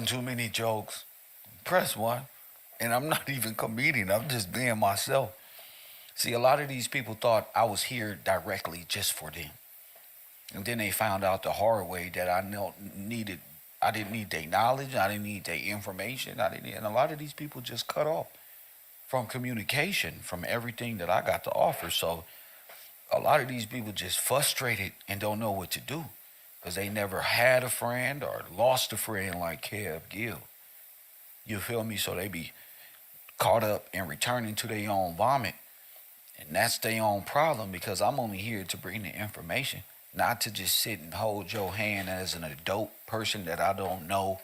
Too many jokes. Press one. And I'm not even comedian. I'm just being myself. See, a lot of these people thought I was here directly just for them. And then they found out the hard way that I didn't need their knowledge, I didn't need their information, and a lot of these people just cut off from communication, from everything that I got to offer. So a lot of these people just frustrated and don't know what to do because they never had a friend or lost a friend like Kev Gill. You feel me? So they be caught up in returning to their own vomit. And that's their own problem because I'm only here to bring the information, not to just sit and hold your hand as an adult person that I don't know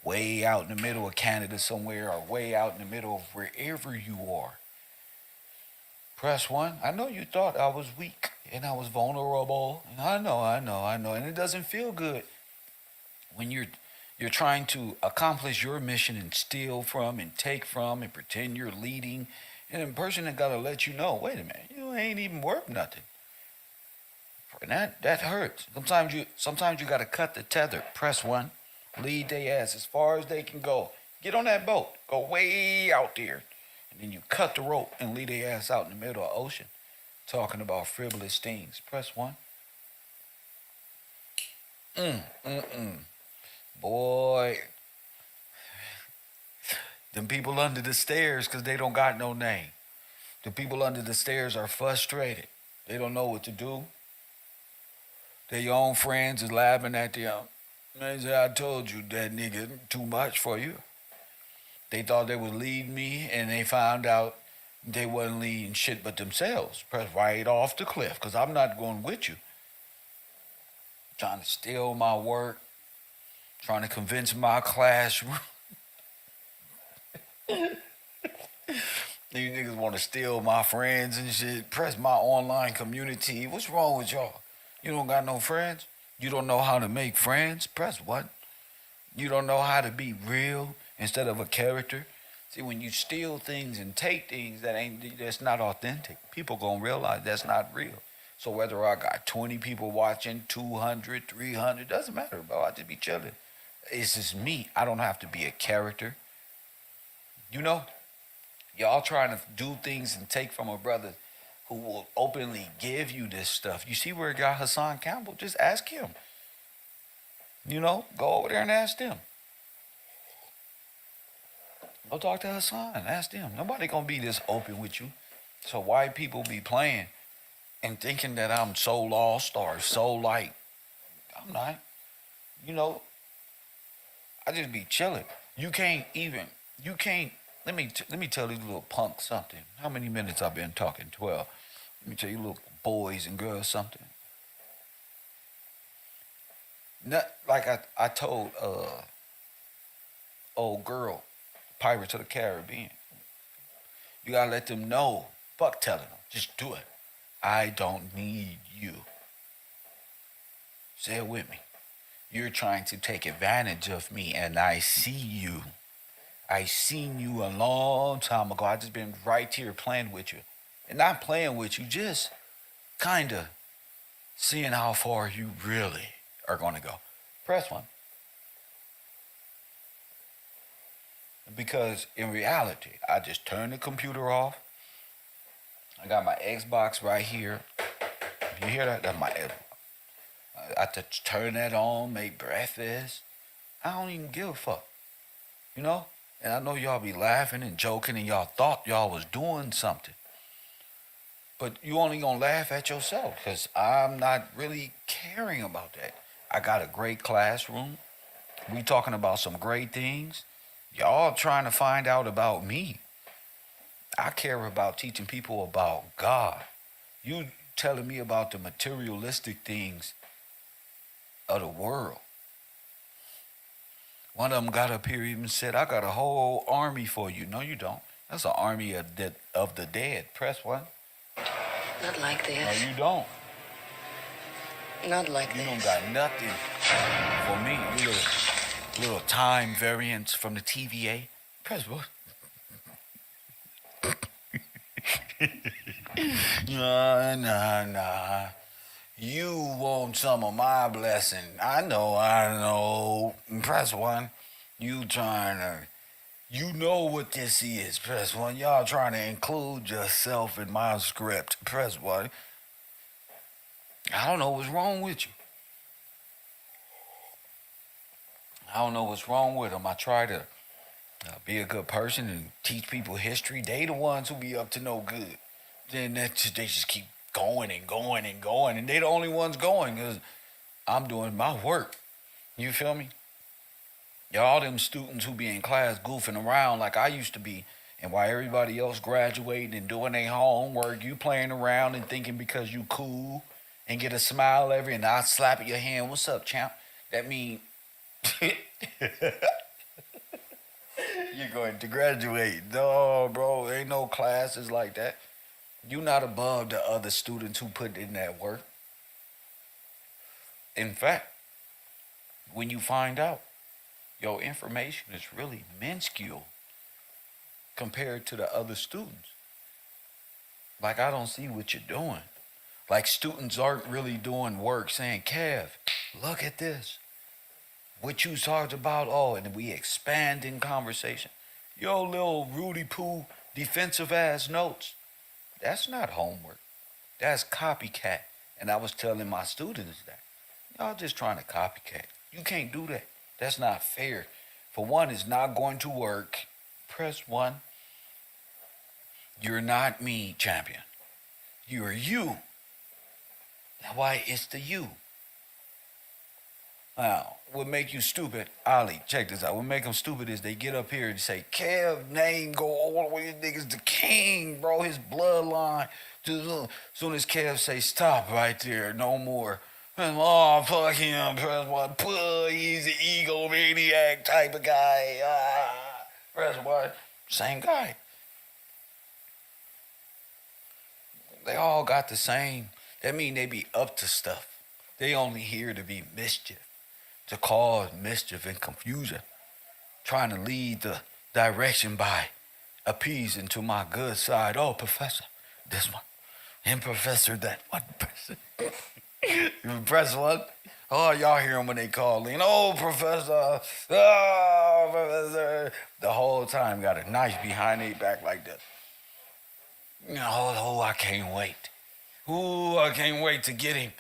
way out in the middle of Canada somewhere or way out in the middle of wherever you are. Press one. I know you thought I was weak and I was vulnerable. I know. And it doesn't feel good when you're trying to accomplish your mission and steal from and take from and pretend you're leading. And the person that gotta let you know, wait a minute, you ain't even worth nothing. And that hurts. Sometimes you gotta cut the tether. Press one. Lead their ass as far as they can go. Get on that boat. Go way out there. And then you cut the rope and lead their ass out in the middle of the ocean. Talking about frivolous things. Press one. Mm. Boy, them people under the stairs, because they don't got no name. The people under the stairs are frustrated. They don't know what to do. Their own friends is laughing at them. They say, I told you that nigga too much for you. They thought they would lead me, and they found out they wasn't leading shit but themselves. Press right off the cliff, because I'm not going with you. Trying to steal my work, trying to convince my classroom. These niggas want to steal my friends and shit. Press my online community. What's wrong with y'all? You don't got no friends? You don't know how to make friends? Press what? You don't know how to be real instead of a character? See, when you steal things and take things that's not authentic, people gonna realize that's not real. So whether I got 20 people watching, 200, 300, doesn't matter, bro. I just be chilling. It's just me. I don't have to be a character. You know, y'all trying to do things and take from a brother who will openly give you this stuff. You see where it got Hassan Campbell? Just ask him. You know, go over there and ask them. Go talk to Hassan. Ask them. Nobody gonna be this open with you. So why people be playing and thinking that I'm so lost or so like I'm not. You know, I just be chilling. You can't even. You can't. Let me tell these little punks something. How many minutes I've been talking? 12. Let me tell you little boys and girls something. Not like I told old girl, Pirates of the Caribbean. You gotta let them know. Fuck telling them. Just do it. I don't need you. Say it with me. You're trying to take advantage of me, and I see you. I seen you a long time ago. I just been right here playing with you. And not playing with you, just kinda seeing how far you really are gonna go. Press one. Because in reality, I just turned the computer off. I got my Xbox right here. If you hear that, that's my Xbox. I just turn that on, make breakfast. I don't even give a fuck. You know? And I know y'all be laughing and joking and y'all thought y'all was doing something. But you only gonna laugh at yourself because I'm not really caring about that. I got a great classroom. We talking about some great things. Y'all trying to find out about me. I care about teaching people about God. You telling me about the materialistic things of the world. One of them got up here even said, I got a whole army for you. No, you don't. That's an army of the dead. Press one. Not like this. No, you don't. Not like You this. don't got nothing for me. You little time variance from the TVA. Press what? Nah. You want some of my blessing. I know. Press one. You trying to, you know what this is. Press one. Y'all trying to include yourself in my script. Press one. I don't know what's wrong with you. I don't know what's wrong with them. I try to be a good person and teach people history. They the ones who be up to no good. Then they just keep going and going and going, and they the only ones going because I'm doing my work. You feel me? Y'all them students who be in class goofing around like I used to be, and while everybody else graduating and doing their homework, you playing around and thinking because you cool and get a smile every and I slap your hand. What's up, champ? That mean you're going to graduate. No, bro, ain't no classes like that. You not above the other students who put in that work. In fact, when you find out your information is really minuscule compared to the other students, like I don't see what you're doing. Like students aren't really doing work saying, Kev, look at this. What you talked about, oh, and we expand in conversation. Yo, little Rudy Poo defensive ass notes. That's not homework. That's copycat. And I was telling my students that. Y'all just trying to copycat. You can't do that. That's not fair. For one, it's not going to work. Press one. You're not me, champion. You're you. That's why it's the you. Now, what make you stupid, Ali, check this out. What make them stupid is they get up here and say, Kev name go all the way, this nigga's the king, bro, his bloodline. As soon as Kev say, stop right there, no more. Oh, fuck him, press one, he's an egomaniac type of guy. Press one, same guy. They all got the same. That mean they be up to stuff. They only here to be mischief, to cause mischief and confusion, trying to lead the direction by appeasing to my good side. Oh, professor, this one. And professor, that one. Professor one. Oh, y'all hear them when they call in. Oh, professor. Oh, professor. The whole time got a knife behind their back like this. Oh, I can't wait. Oh, I can't wait to get him.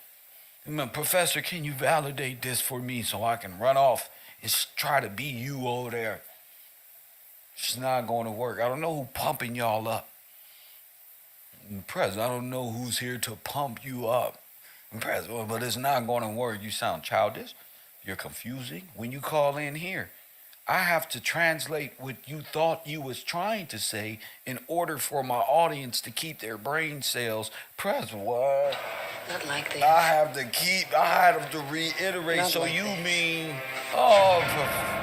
Professor, can you validate this for me so I can run off and try to be you over there? It's not going to work. I don't know who pumping y'all up. President, I don't know who's here to pump you up. President, but it's not going to work. You sound childish. You're confusing. When you call in here, I have to translate what you thought you was trying to say in order for my audience to keep their brain cells. Press what? Not like this. I have to reiterate. Not so like you this. Mean, oh,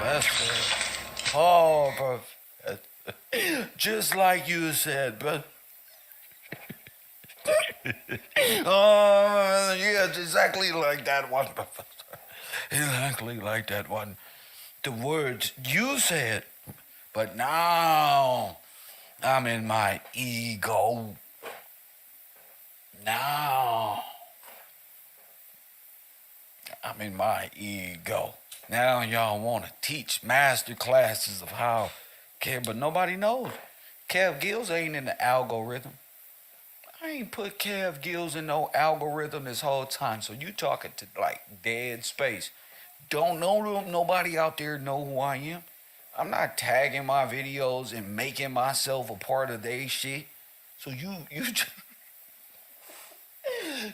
professor. Oh, professor. Just like you said, but. Oh, yes, exactly like that one, professor. Exactly like that one. The words you said, but now I'm in my ego. Now I'm in my ego. Now y'all want to teach master classes of how Kev, but nobody knows. Kev Gills ain't in the algorithm. I ain't put Kev Gills in no algorithm this whole time. So you talking to like dead space. Don't know nobody out there know who I am. I'm not tagging my videos and making myself a part of their shit. So you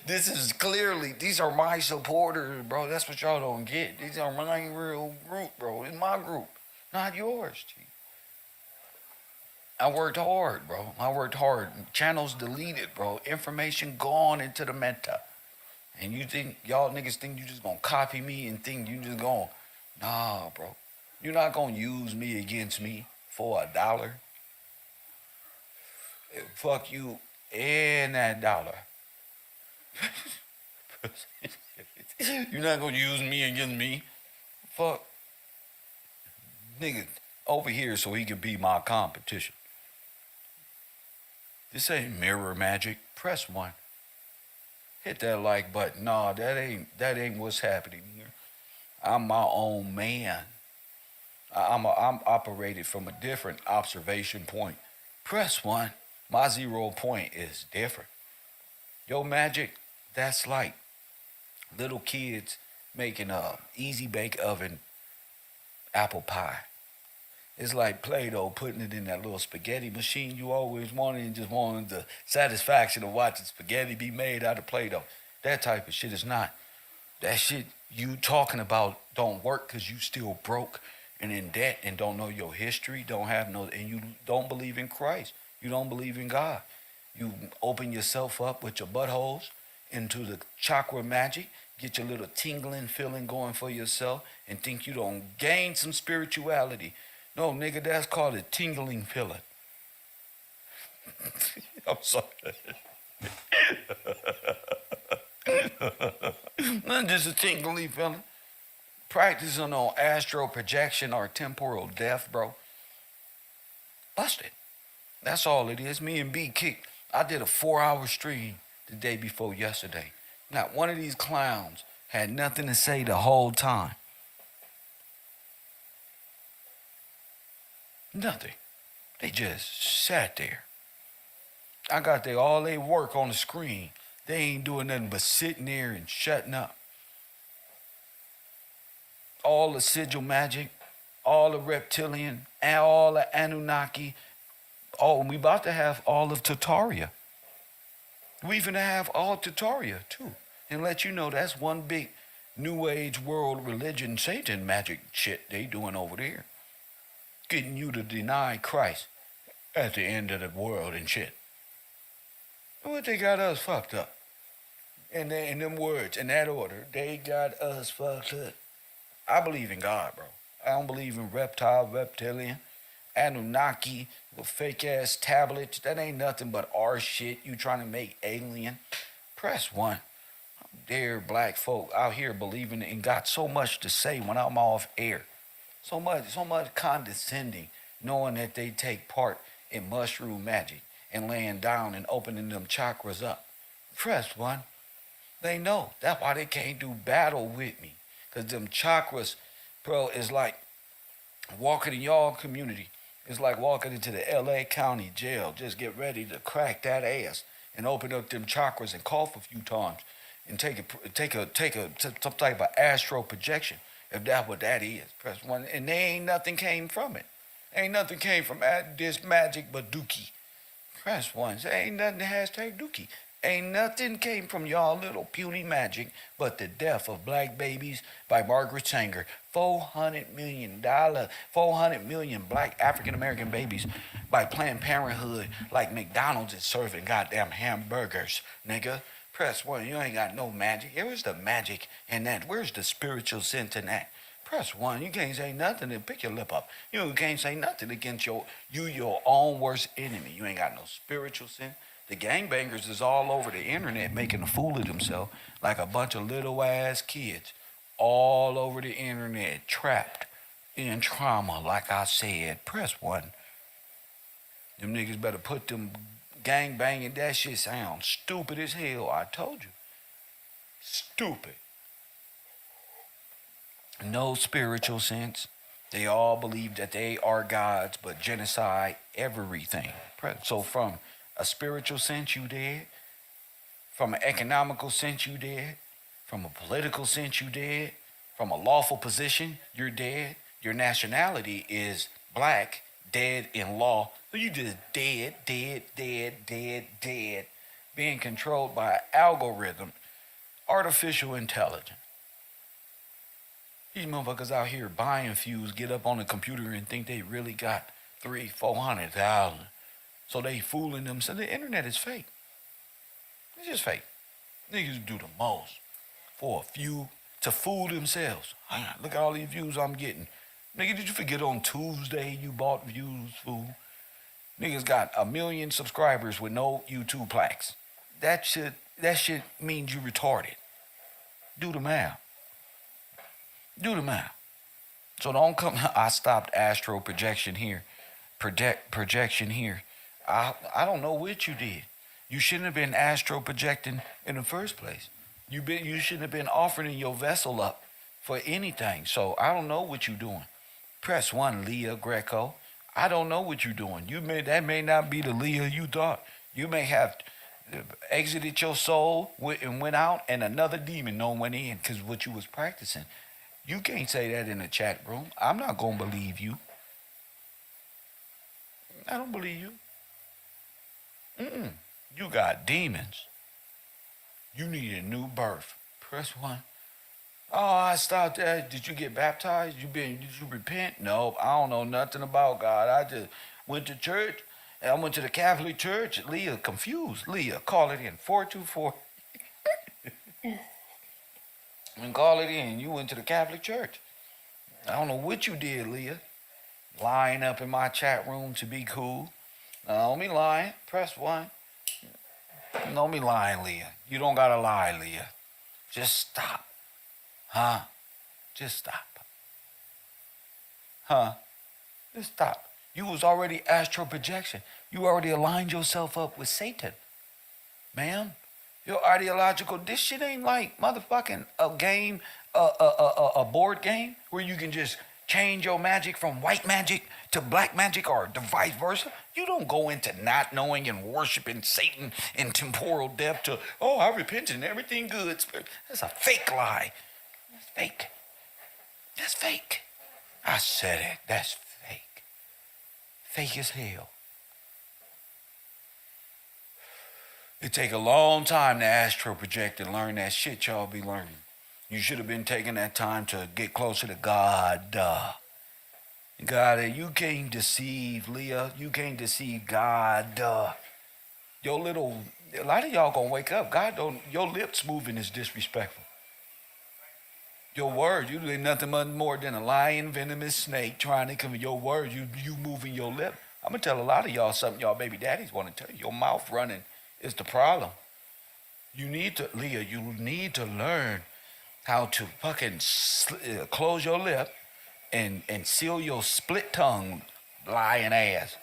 this is clearly, these are my supporters, bro. That's what y'all don't get. These are my real group, bro. It's my group, not yours, G. I worked hard, bro. I worked hard. Channels deleted, bro. Information gone into the meta. And you think, y'all niggas think you just gonna copy me and think you just gonna, nah, bro. You're not gonna use me against me for $1. Fuck you and that dollar. You're not gonna use me against me. Fuck. Nigga over here so he can be my competition. This ain't mirror magic. Press one. Hit that like button. Nah, that ain't what's happening here. I'm my own man. I'm operated from a different observation point. Press one. My 0 point is different. Yo, magic, that's like little kids making a easy bake oven apple pie. It's like Play-Doh putting it in that little spaghetti machine you always wanted and just wanted the satisfaction of watching spaghetti be made out of Play-Doh. That type of shit is not. That shit you talking about don't work because you still broke and in debt and don't know your history, don't have no, and you don't believe in Christ. You don't believe in God. You open yourself up with your buttholes into the chakra magic, get your little tingling feeling going for yourself, and think you don't gain some spirituality. No, nigga, that's called a tingling feeling. I'm sorry. Not just a tingling feeling. Practicing on astral projection or temporal death, bro. Busted. That's all it is. Me and B kicked. I did a 4-hour stream the day before yesterday. Not one of these clowns had nothing to say the whole time. Nothing. They just sat there. I got there all they work on the screen. They ain't doing nothing but sitting there and shutting up. All the sigil magic, all the reptilian, and all the Anunnaki. Oh, we about to have all of Tartaria. We even have all Tartaria too. And let you know that's one big new age world religion Satan magic shit they doing over there. Getting you to deny Christ at the end of the world and shit. What they got us fucked up. And in them words, in that order, they got us fucked up. I believe in God, bro. I don't believe in reptilian, Anunnaki, with fake ass tablets. That ain't nothing but our shit you trying to make alien. Press one. Dare black folk out here believing and got so much to say when I'm off air. So much condescending, knowing that they take part in mushroom magic and laying down and opening them chakras up. Press one. They know. That's why they can't do battle with me. Because them chakras, bro, is like walking in y'all community. It's like walking into the LA County jail. Just get ready to crack that ass and open up them chakras and cough a few times and take some type of astral projection. If that's what that is, press one. And there ain't nothing came from it. Ain't nothing came from this magic but dookie. Press one. Say ain't nothing hashtag dookie. Ain't nothing came from y'all little puny magic but the death of black babies by Margaret Sanger. $400 million, 400 million black African American babies by Planned Parenthood like McDonald's is serving goddamn hamburgers, nigga. Press one. You ain't got no magic. Where's the magic in that? Where's the spiritual sense in that? Press one. You can't say nothing and pick your lip up. You can't say nothing against your own worst enemy. You ain't got no spiritual sense. The gangbangers is all over the internet making a fool of themselves like a bunch of little ass kids all over the internet trapped in trauma. Like I said, press one. Them niggas better put them gang banging. That shit sounds stupid as hell. I told you. Stupid. No spiritual sense. They all believe that they are gods, but genocide everything. So from a spiritual sense, you dead. From an economical sense, you dead. From a political sense, you dead. From a lawful position, you're dead. Your nationality is black, dead in law. So you just dead, dead. Being controlled by an algorithm, artificial intelligence. These motherfuckers out here buying fuse, get up on the computer and think they really got 300,000-400,000. So they fooling themselves. The internet is fake. It's just fake. Niggas do the most for a few to fool themselves. Look at all these views I'm getting. Nigga, did you forget on Tuesday you bought views, fool? Niggas got 1 million subscribers with no YouTube plaques. That shit means you retarded. Do the math. Do the math. So don't come. I stopped astral projection here. Projection here. I don't know what you did. You shouldn't have been astral projecting in the first place. You shouldn't have been offering your vessel up for anything. So I don't know what you're doing. Press 1, Leah Greco. I don't know what you're doing. That may not be the Leah you thought. You may have exited your soul and went out, and another demon went in because what you was practicing. You can't say that in the chat room. I'm not gonna believe you. I don't believe you. Mm-mm. You got demons. You need a new birth. Press 1. Oh, I stopped there. Did you get baptized? Did you repent? No, I don't know nothing about God. I just went to church. And I went to the Catholic Church. Leah confused. Leah, call it in. 424. And call it in. You went to the Catholic Church. I don't know what you did, Leah. Lying up in my chat room to be cool. Don't be lying. Press 1. Don't be lying, Leah. You don't gotta lie, Leah. Just stop. Huh? Just stop. Huh? Just stop. You was already astral projection. You already aligned yourself up with Satan. Ma'am, your ideological, this shit ain't like motherfucking a game, a board game where you can just change your magic from white magic to black magic or the vice versa. You don't go into not knowing and worshiping Satan in temporal depth to, oh, I repented and everything good. That's a fake lie. That's fake. That's fake. I said it. That's fake. Fake as hell. It take a long time to astral project and learn that shit y'all be learning. You should have been taking that time to get closer to God. God, you can't deceive Leah. You can't deceive God. A lot of y'all gonna wake up. God don't. Your lips moving is disrespectful. Your word, you ain't nothing more than a lying, venomous snake trying to come. Your word, you moving your lip. I'm gonna tell a lot of y'all something y'all baby daddies want to tell you. Your mouth running is the problem. You need to, Leah. You need to learn how to fucking close your lip and seal your split tongue, lying ass.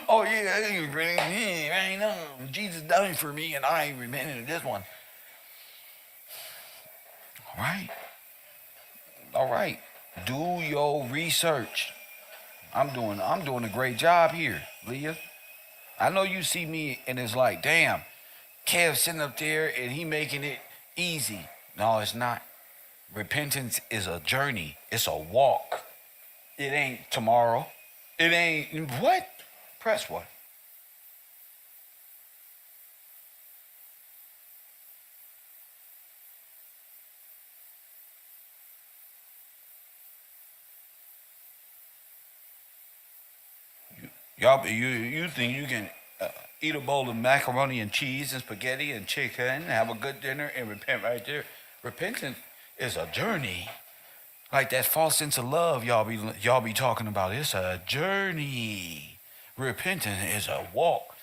Oh yeah, I ain't know. Jesus died for me, and I ain't repented of this one. All right. Do your research. I'm doing a great job here, Leah. I know you see me and it's like, damn, Kev sitting up there and he making it easy. No, it's not. Repentance is a journey. It's a walk. It ain't tomorrow. It ain't what? Press what? You think you can eat a bowl of macaroni and cheese and spaghetti and chicken, have a good dinner, and repent right there? Repentance is a journey, like that false sense of love y'all be talking about. It's a journey. Repentance is a walk,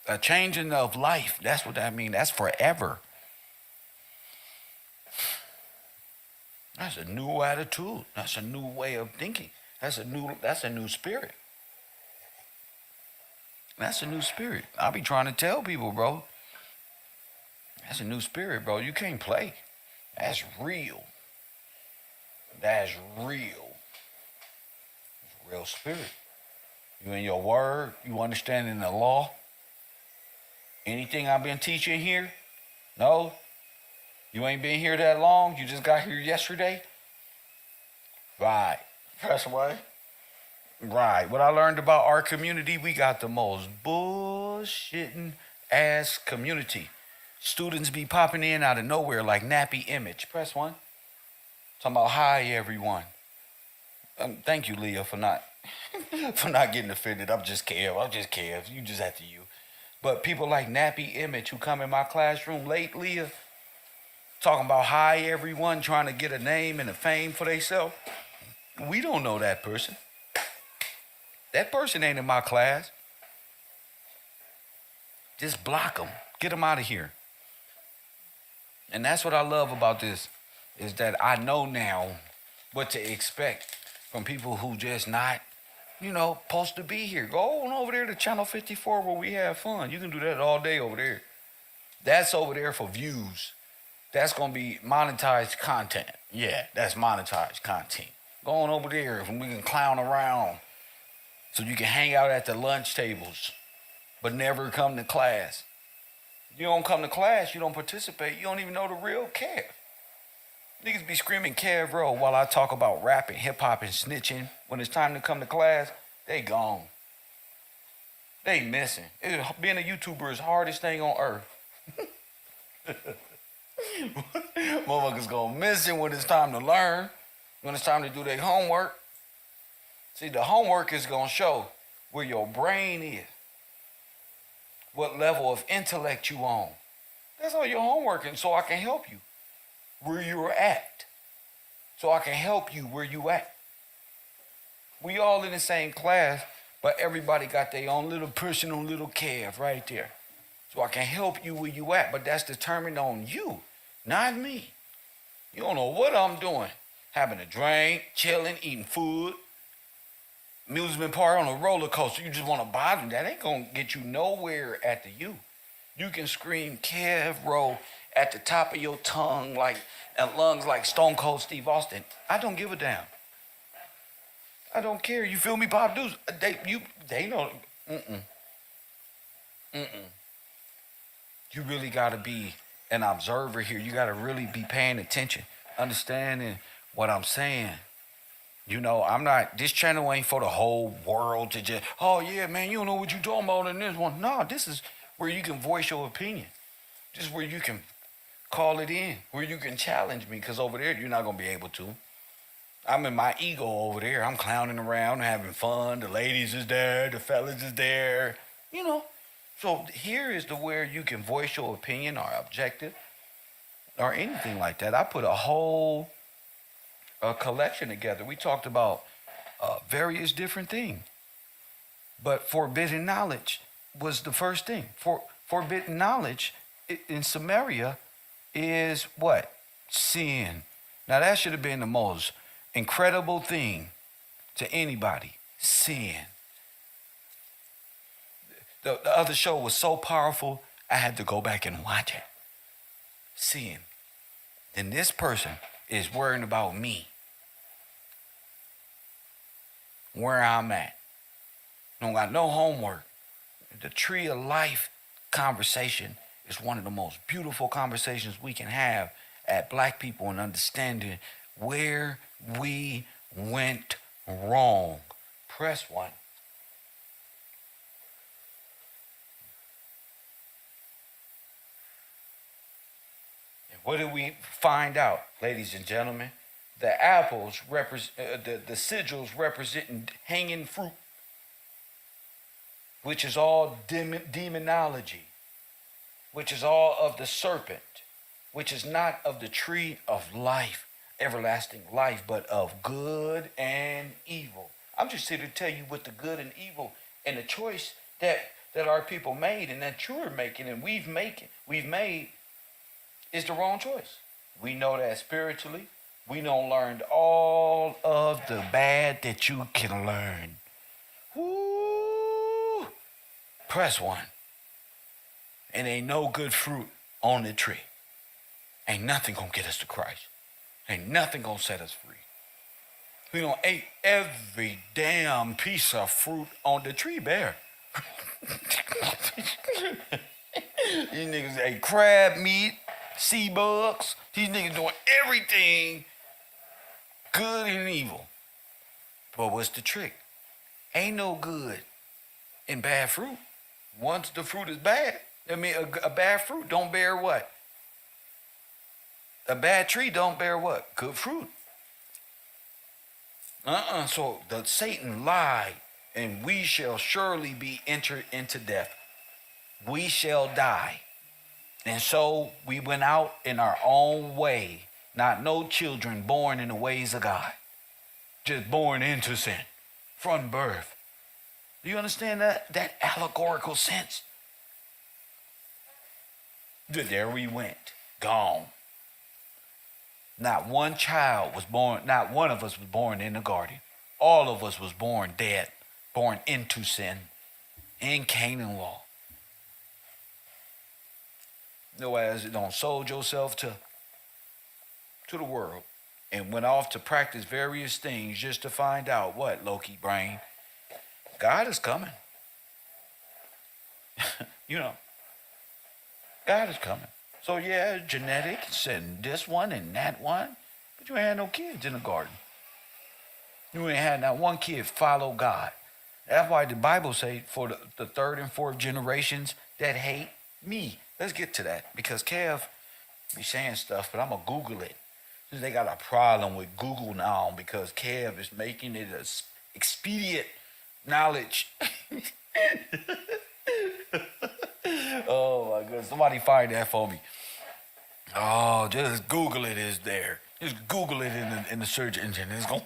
a changing of life. That's what that means. That's forever. That's a new attitude. That's a new way of thinking. That's a new spirit. That's a new spirit. I be trying to tell people, bro. That's a new spirit, bro. You can't play. That's real. That's real. It's real spirit. You in your word. You understanding the law. Anything I've been teaching here? No? You ain't been here that long? You just got here yesterday? Right. Press away. Right. What I learned about our community, we got the most bullshitting ass community. Students be popping in out of nowhere like nappy image. Press 1. Talking about hi everyone. Thank you, Leah, for not for not getting offended. I'm just Kev. You just after you. But people like nappy image who come in my classroom late, Leah, talking about hi everyone, trying to get a name and a fame for themselves. We don't know that person. That person ain't in my class. Just block them. Get them out of here. And that's what I love about this, is that I know now what to expect from people who just not, supposed to be here. Go on over there to Channel 54 where we have fun. You can do that all day over there. That's over there for views. That's gonna be monetized content. Yeah, that's monetized content. Go on over there and we can clown around so you can hang out at the lunch tables, but never come to class. You don't come to class, you don't participate, you don't even know the real Kev. Niggas be screaming KevRow while I talk about rapping, hip hop, and snitching. When it's time to come to class, they gone. They missing. Being a YouTuber is the hardest thing on earth. Motherfuckers gonna miss it when it's time to learn, when it's time to do their homework. See, the homework is gonna show where your brain is, what level of intellect you on. That's all your homework, and so I can help you where you're at. So I can help you where you at. We all in the same class, but everybody got their own little personal little Kev right there. So I can help you where you at, but that's determined on you, not me. You don't know what I'm doing. Having a drink, chilling, eating food, amusement park on a roller coaster. You just want to bother me. That ain't gonna get you nowhere at the you. You can scream KevRow at the top of your tongue and lungs like Stone Cold Steve Austin. I don't give a damn. I don't care. You feel me, Pop Deuce? They know. You really gotta be an observer here. You gotta really be paying attention, understanding what I'm saying. You know, this channel ain't for the whole world to just, oh yeah, man, you don't know what you talking about in this one. No, this is where you can voice your opinion. This is where you can call it in, where you can challenge me, because over there, you're not gonna be able to. I'm in my ego over there. I'm clowning around, having fun. The ladies is there, the fellas is there, you know. So here is where you can voice your opinion or objective or anything like that. I put a whole collection together. We talked about various different things. But forbidden knowledge was the first thing. Forbidden knowledge in Samaria is what? Sin. Now that should have been the most incredible thing to anybody. Sin. The other show was so powerful, I had to go back and watch it. Sin. And this person is worrying about me. Where I'm at. Don't got no homework. The Tree of Life conversation is one of the most beautiful conversations we can have at Black people and understanding where we went wrong. Press 1. And what did we find out, ladies and gentlemen? The apples represent the sigils representing hanging fruit, which is all demonology, which is all of the serpent, which is not of the tree of life, everlasting life, but of good and evil. I'm just here to tell you what the good and evil and the choice that our people made and that you're making and we've made is the wrong choice. We know that spiritually. We done learned all of the bad that you can learn. Woo! Press 1. And ain't no good fruit on the tree. Ain't nothing gonna get us to Christ. Ain't nothing gonna set us free. We done ate every damn piece of fruit on the tree bare. These niggas ate crab meat, sea bugs. These niggas doing everything good and evil. But what's the trick? Ain't no good in bad fruit. Once the fruit is bad, a bad fruit don't bear what? A bad tree don't bear what? Good fruit. So Satan lied, and we shall surely be entered into death. We shall die. And so we went out in our own way, not no children born in the ways of God, just born into sin, from birth. Do you understand that allegorical sense? There we went, gone. Not one child was born, not one of us was born in the garden. All of us was born dead, born into sin, in Canaan law. No, as you don't sold yourself to to the world and went off to practice various things just to find out what, Loki brain? God is coming. You know, God is coming. So yeah, genetics and this one and that one, but you ain't had no kids in the garden. You ain't had not one kid follow God. That's why the Bible say for the third and fourth generations that hate me. Let's get to that because Kev be saying stuff, but I'm gonna Google it. They got a problem with Google now because Kev is making it a expedient knowledge. Oh my goodness! Somebody find that for me. Oh, just Google it. Is there? Just Google it in the search engine. It's gonna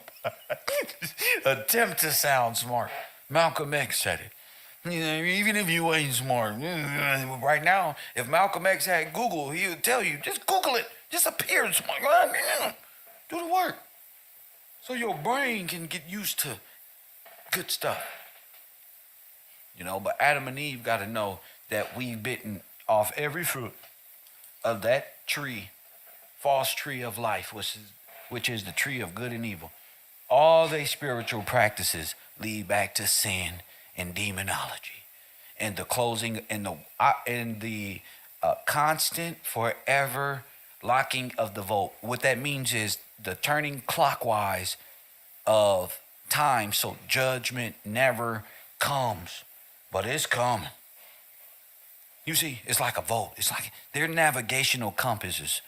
attempt to sound smart. Malcolm X said it. You know, even if you ain't smart, right now, if Malcolm X had Google, he would tell you, just Google it. Just appear smart. Do the work. So your brain can get used to good stuff. You know, but Adam and Eve got to know that we've bitten off every fruit of that tree, false tree of life, which is the tree of good and evil. All they spiritual practices lead back to sin and demonology, and the closing and the constant forever locking of the vote. What that means is the turning clockwise of time, so judgment never comes, but it's coming. You see, it's like a vote. It's like their navigational compasses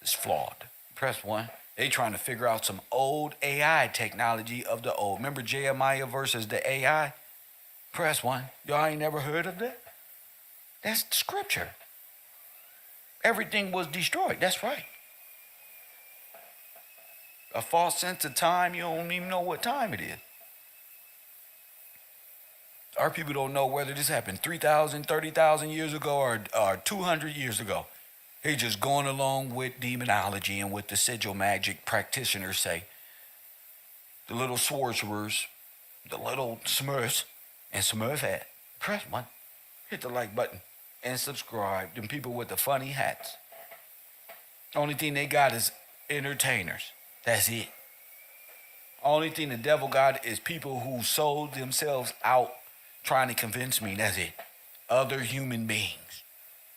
is flawed. Press 1. They trying to figure out some old AI technology of the old. Remember Jeremiah versus the AI? Press 1. Y'all ain't never heard of that? That's scripture. Everything was destroyed. That's right. A false sense of time, you don't even know what time it is. Our people don't know whether this happened 3,000, 30,000 years ago or 200 years ago. They just going along with demonology and what the sigil magic practitioners say. The little sorcerers, the little smurfs, and smurf hat. Press 1. Hit the like button and subscribe. Them people with the funny hats. Only thing they got is entertainers. That's it. Only thing the devil got is people who sold themselves out trying to convince me. That's it. Other human beings.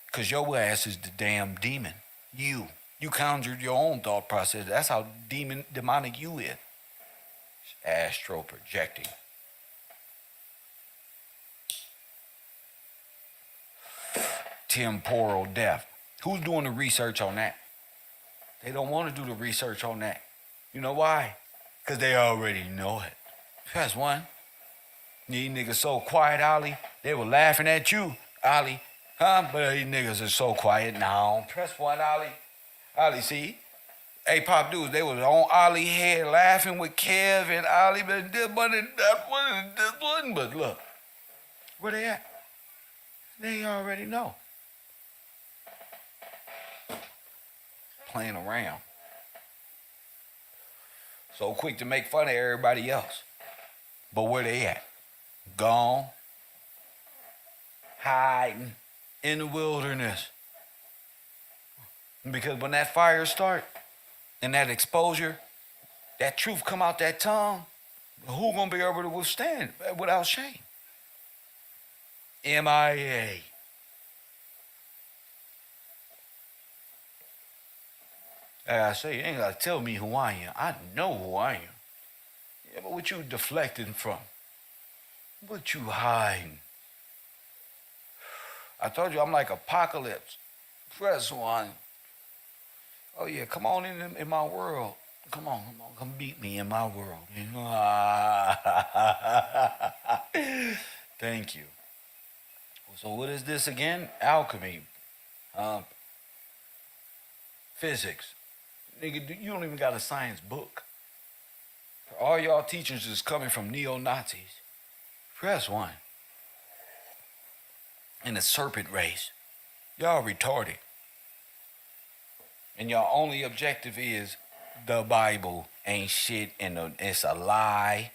Because your ass is the damn demon. You conjured your own thought process. That's how demonic you is. Astro projecting. Temporal death. Who's doing the research on that? They don't want to do the research on that. You know why? Because they already know it. That's 1. These niggas so quiet, Ollie. They were laughing at you, Ollie. Huh? But these niggas are so quiet now. Press 1, Ollie. Ollie, see? Hey, Pop Dudes, they was on Ollie's head laughing with Kev and Ollie, but this one and that one and this one. But look, where they at? They already know. Playing around. So quick to make fun of everybody else. But where they at? Gone. Hiding in the wilderness. Because when that fire start and that exposure, that truth come out that tongue, who gonna be able to withstand without shame? MIA. Like I say, you ain't gotta tell me who I am. I know who I am. Yeah, but what you deflecting from? What you hiding? I told you I'm like Apocalypse. Press 1. Oh yeah, come on in my world. Come on, come beat me in my world. Thank you. So what is this again? Alchemy. Physics. Nigga, you don't even got a science book. All y'all teachers is coming from neo-Nazis. Press 1. In the serpent race. Y'all retarded. And y'all only objective is the Bible ain't shit and it's a lie.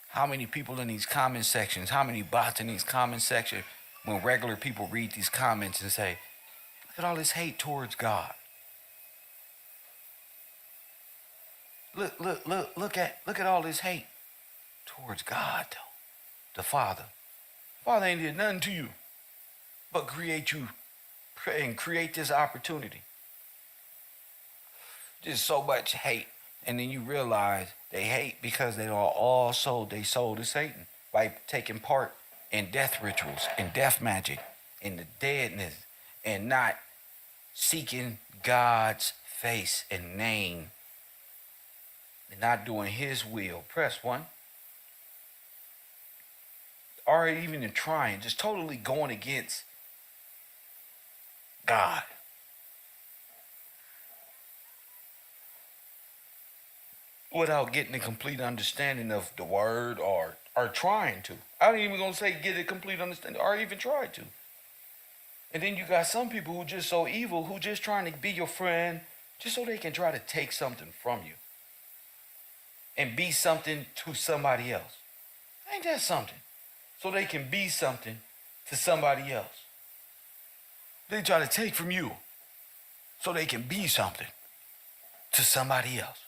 How many people in these comment sections, how many bots in these comment sections when regular people read these comments and say, look at all this hate towards God. Look at all this hate towards God, though. The Father. Father ain't did nothing to you but create you and create this opportunity. Just so much hate. And then you realize they hate because they are all sold. They sold to Satan by taking part in death rituals and death magic and the deadness and not seeking God's face and name and not doing his will. Press one. Or even in trying, just totally going against God. Without getting a complete understanding of the word or trying to. I ain't even gonna say get a complete understanding or even try to. And then you got some people who just so evil who just trying to be your friend just so they can try to take something from you and be something to somebody else. Ain't that something? So they can be something to somebody else. They try to take from you so they can be something to somebody else.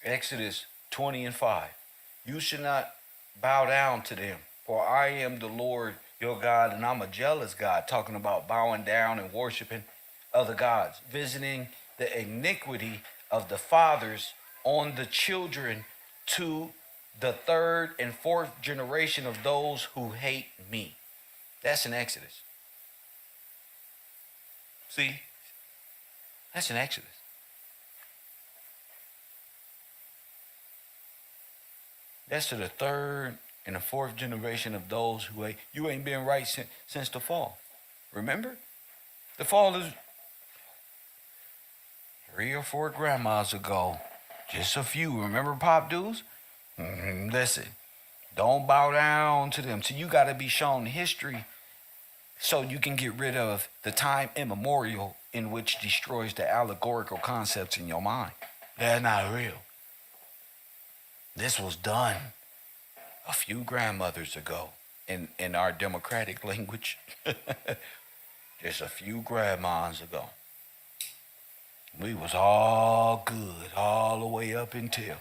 Exodus 20 and 5. You should not bow down to them, for I am the Lord your God, and I'm a jealous God, talking about bowing down and worshiping other gods, visiting the iniquity of the fathers on the children to the third and fourth generation of those who hate me. That's in Exodus. See? That's in Exodus. That's to the third and the fourth generation of those who hate. You ain't been right since the fall. Remember? The fall is 3 or 4 grandmas ago. Just a few. Remember Pop Dudes? Listen, don't bow down to them. So you got to be shown history so you can get rid of the time immemorial in which destroys the allegorical concepts in your mind. They're not real. This was done a few grandmothers ago in our democratic language. Just a few grandmas ago. We was all good all the way up until.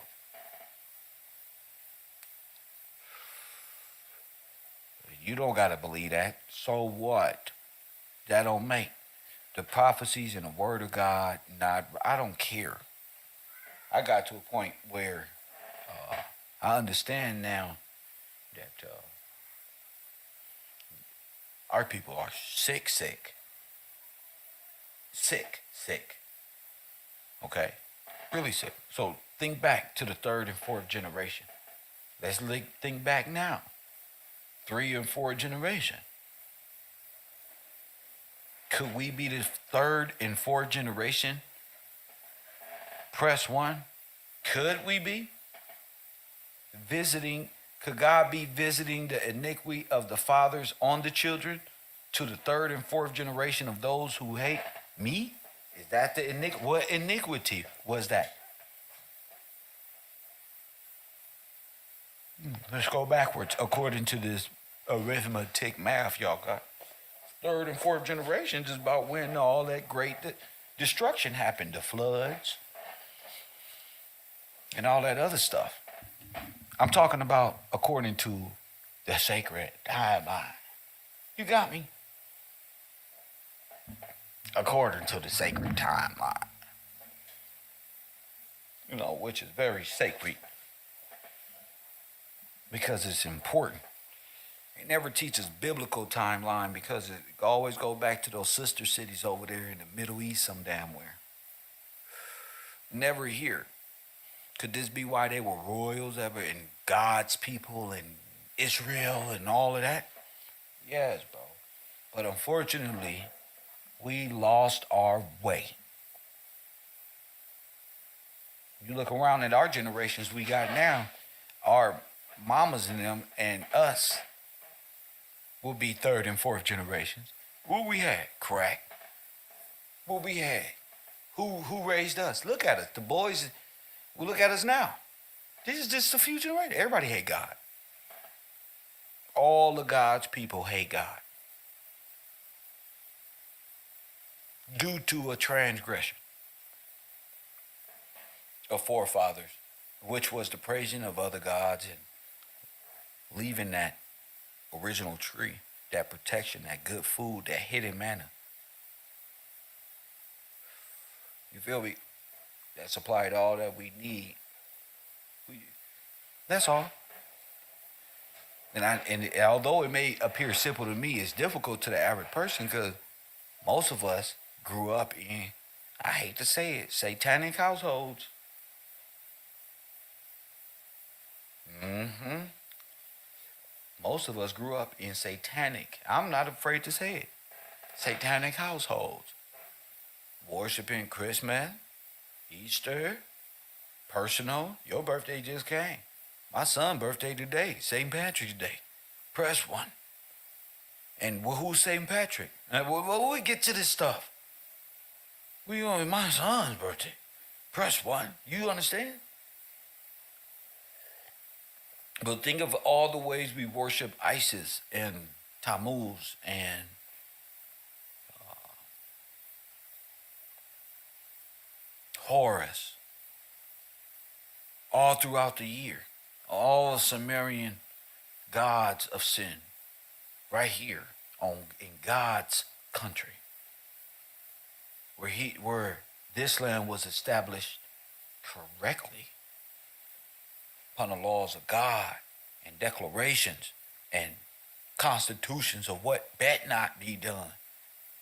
You don't got to believe that. So what? That don't make the prophecies and the word of God not. I don't care. I got to a point where I understand now that our people are sick. Okay? Really sick. So think back to the third and fourth generation. Let's think back now. 3 and 4 generation. Could we be the third and fourth generation? Press 1. Could we be? Could God be visiting the iniquity of the fathers on the children to the third and fourth generation of those who hate me? Is that the iniquity? What iniquity was that? Let's go backwards according to this arithmetic math y'all got. Third and fourth generations is about when all that great destruction happened, the floods and all that other stuff. I'm talking about according to the sacred timeline. You got me? According to the sacred timeline. You know, which is very sacred because it's important. It never teaches biblical timeline because it always go back to those sister cities over there in the Middle East some damn where. Never here. Could this be why they were royals ever and God's people and Israel and all of that? Yes, bro. But unfortunately, we lost our way. You look around at our generations we got now, our mamas and them and us will be third and fourth generations. What we had? Crack, What we had? Who raised us? Look at us. The boys, well, look at us now. This is just the future, right? Everybody hate God. All of God's people hate God due to a transgression of forefathers, which was the praising of other gods and leaving that original tree, that protection, that good food, that hidden manna. You feel me? That supplied all that we need. That's all. And although it may appear simple to me, it's difficult to the average person because most of us grew up in, I hate to say it, satanic households. hmm Most of us grew up in satanic, I'm not afraid to say it, satanic households. Worshiping Christmas, Easter, personal. Your birthday just came. My son's birthday today, St. Patrick's Day. Press one. And who's St. Patrick? When we get to this stuff, we on my son's birthday. Press one. You understand? But think of all the ways we worship Isis and Tammuz and Horus all throughout the year. All Sumerian gods of sin right here in God's country where this land was established correctly upon the laws of God and declarations and constitutions of what bet not be done.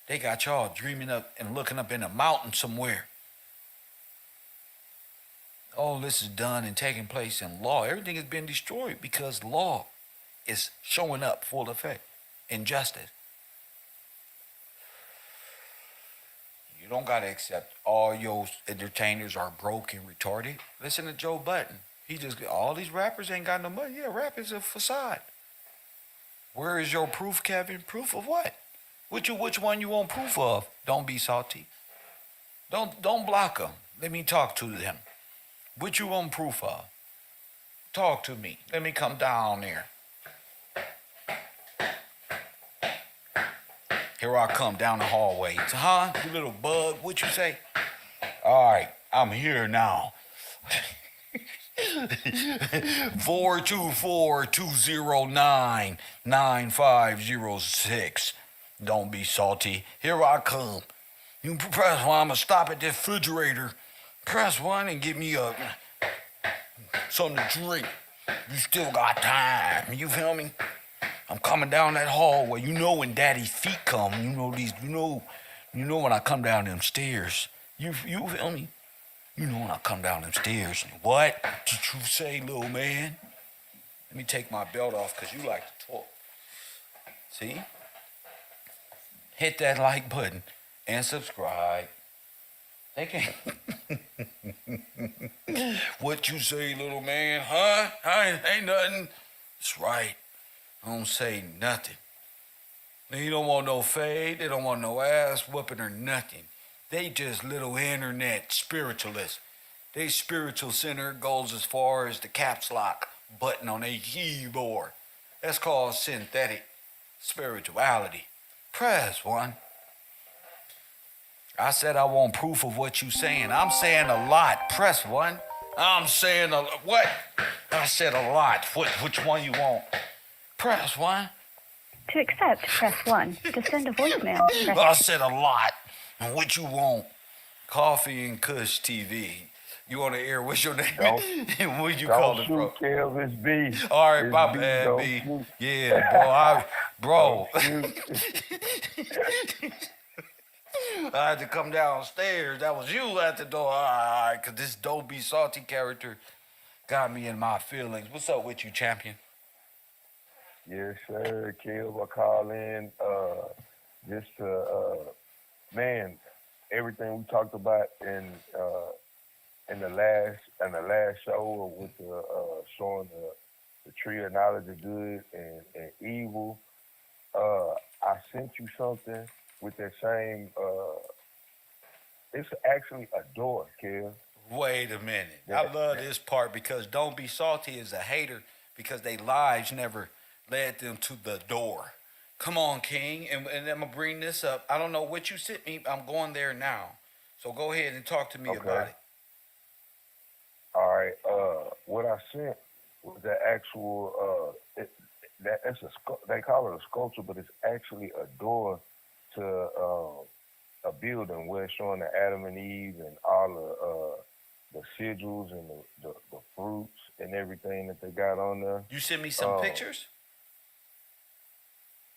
They got y'all dreaming up and looking up in a mountain somewhere. All this is done and taking place in law. Everything has been destroyed because law is showing up full effect. Injustice. You don't gotta accept all your entertainers are broke and retarded. Listen to Joe Budden. All these rappers ain't got no money. Yeah, rap is a facade. Where is your proof, Kevin? Proof of what? Which one you want proof of? Don't be salty. Don't block them. Let me talk to them. What you want proof of? Talk to me. Let me come down there. Here I come down the hallway. Huh? You little bug, what you say? All right, I'm here now. 424-209-9506. Don't be salty. Here I come. You press one, I'm gonna stop at this refrigerator. Press one and give me something to drink. You still got time. You feel me? I'm coming down that hallway. You know when daddy's feet come. You know when I come down them stairs. You feel me? You know when I come down them stairs. What did you say, little man? Let me take my belt off because you like to talk. See? Hit that like button and subscribe. They can't. What you say, little man? Huh? I ain't nothing. That's right. I don't say nothing. They don't want no fade. They don't want no ass whooping or nothing. They just little internet spiritualists. They spiritual center goes as far as the caps lock button on a keyboard. That's called synthetic spirituality. Press one. I said I want proof of what you saying. I'm saying a lot. Press one. I'm saying what? I said a lot. Which one you want? Press one. To accept, press 1. To send a voicemail, press I said a lot. And what you want? Coffee and Kush TV. You on the air? What's your name? What you call it, bro? Kev, it's B. All right, It's my B, bad, don't B. shoot. Yeah, bro. I had to come downstairs. That was you at the door. All right, because this Don't Be Salty character got me in my feelings. What's up with you, champion? Yes, sir. Kev, I call in just man, everything we talked about in the last show with the showing the tree of knowledge of good and evil. I sent you something with that same It's actually a door, Kev. Wait a minute. I That, love this part because Don't Be Salty is a hater because their lives never led them to the door. Come on, King. And I'm going to bring this up. I don't know what you sent me. I'm going there now. So go ahead and talk to me okay. about it. All right. What I sent was the actual. They call it a sculpture, but it's actually a door to a building where it's showing the Adam and Eve and all the sigils and the fruits and everything that they got on there. You sent me some Uh, pictures?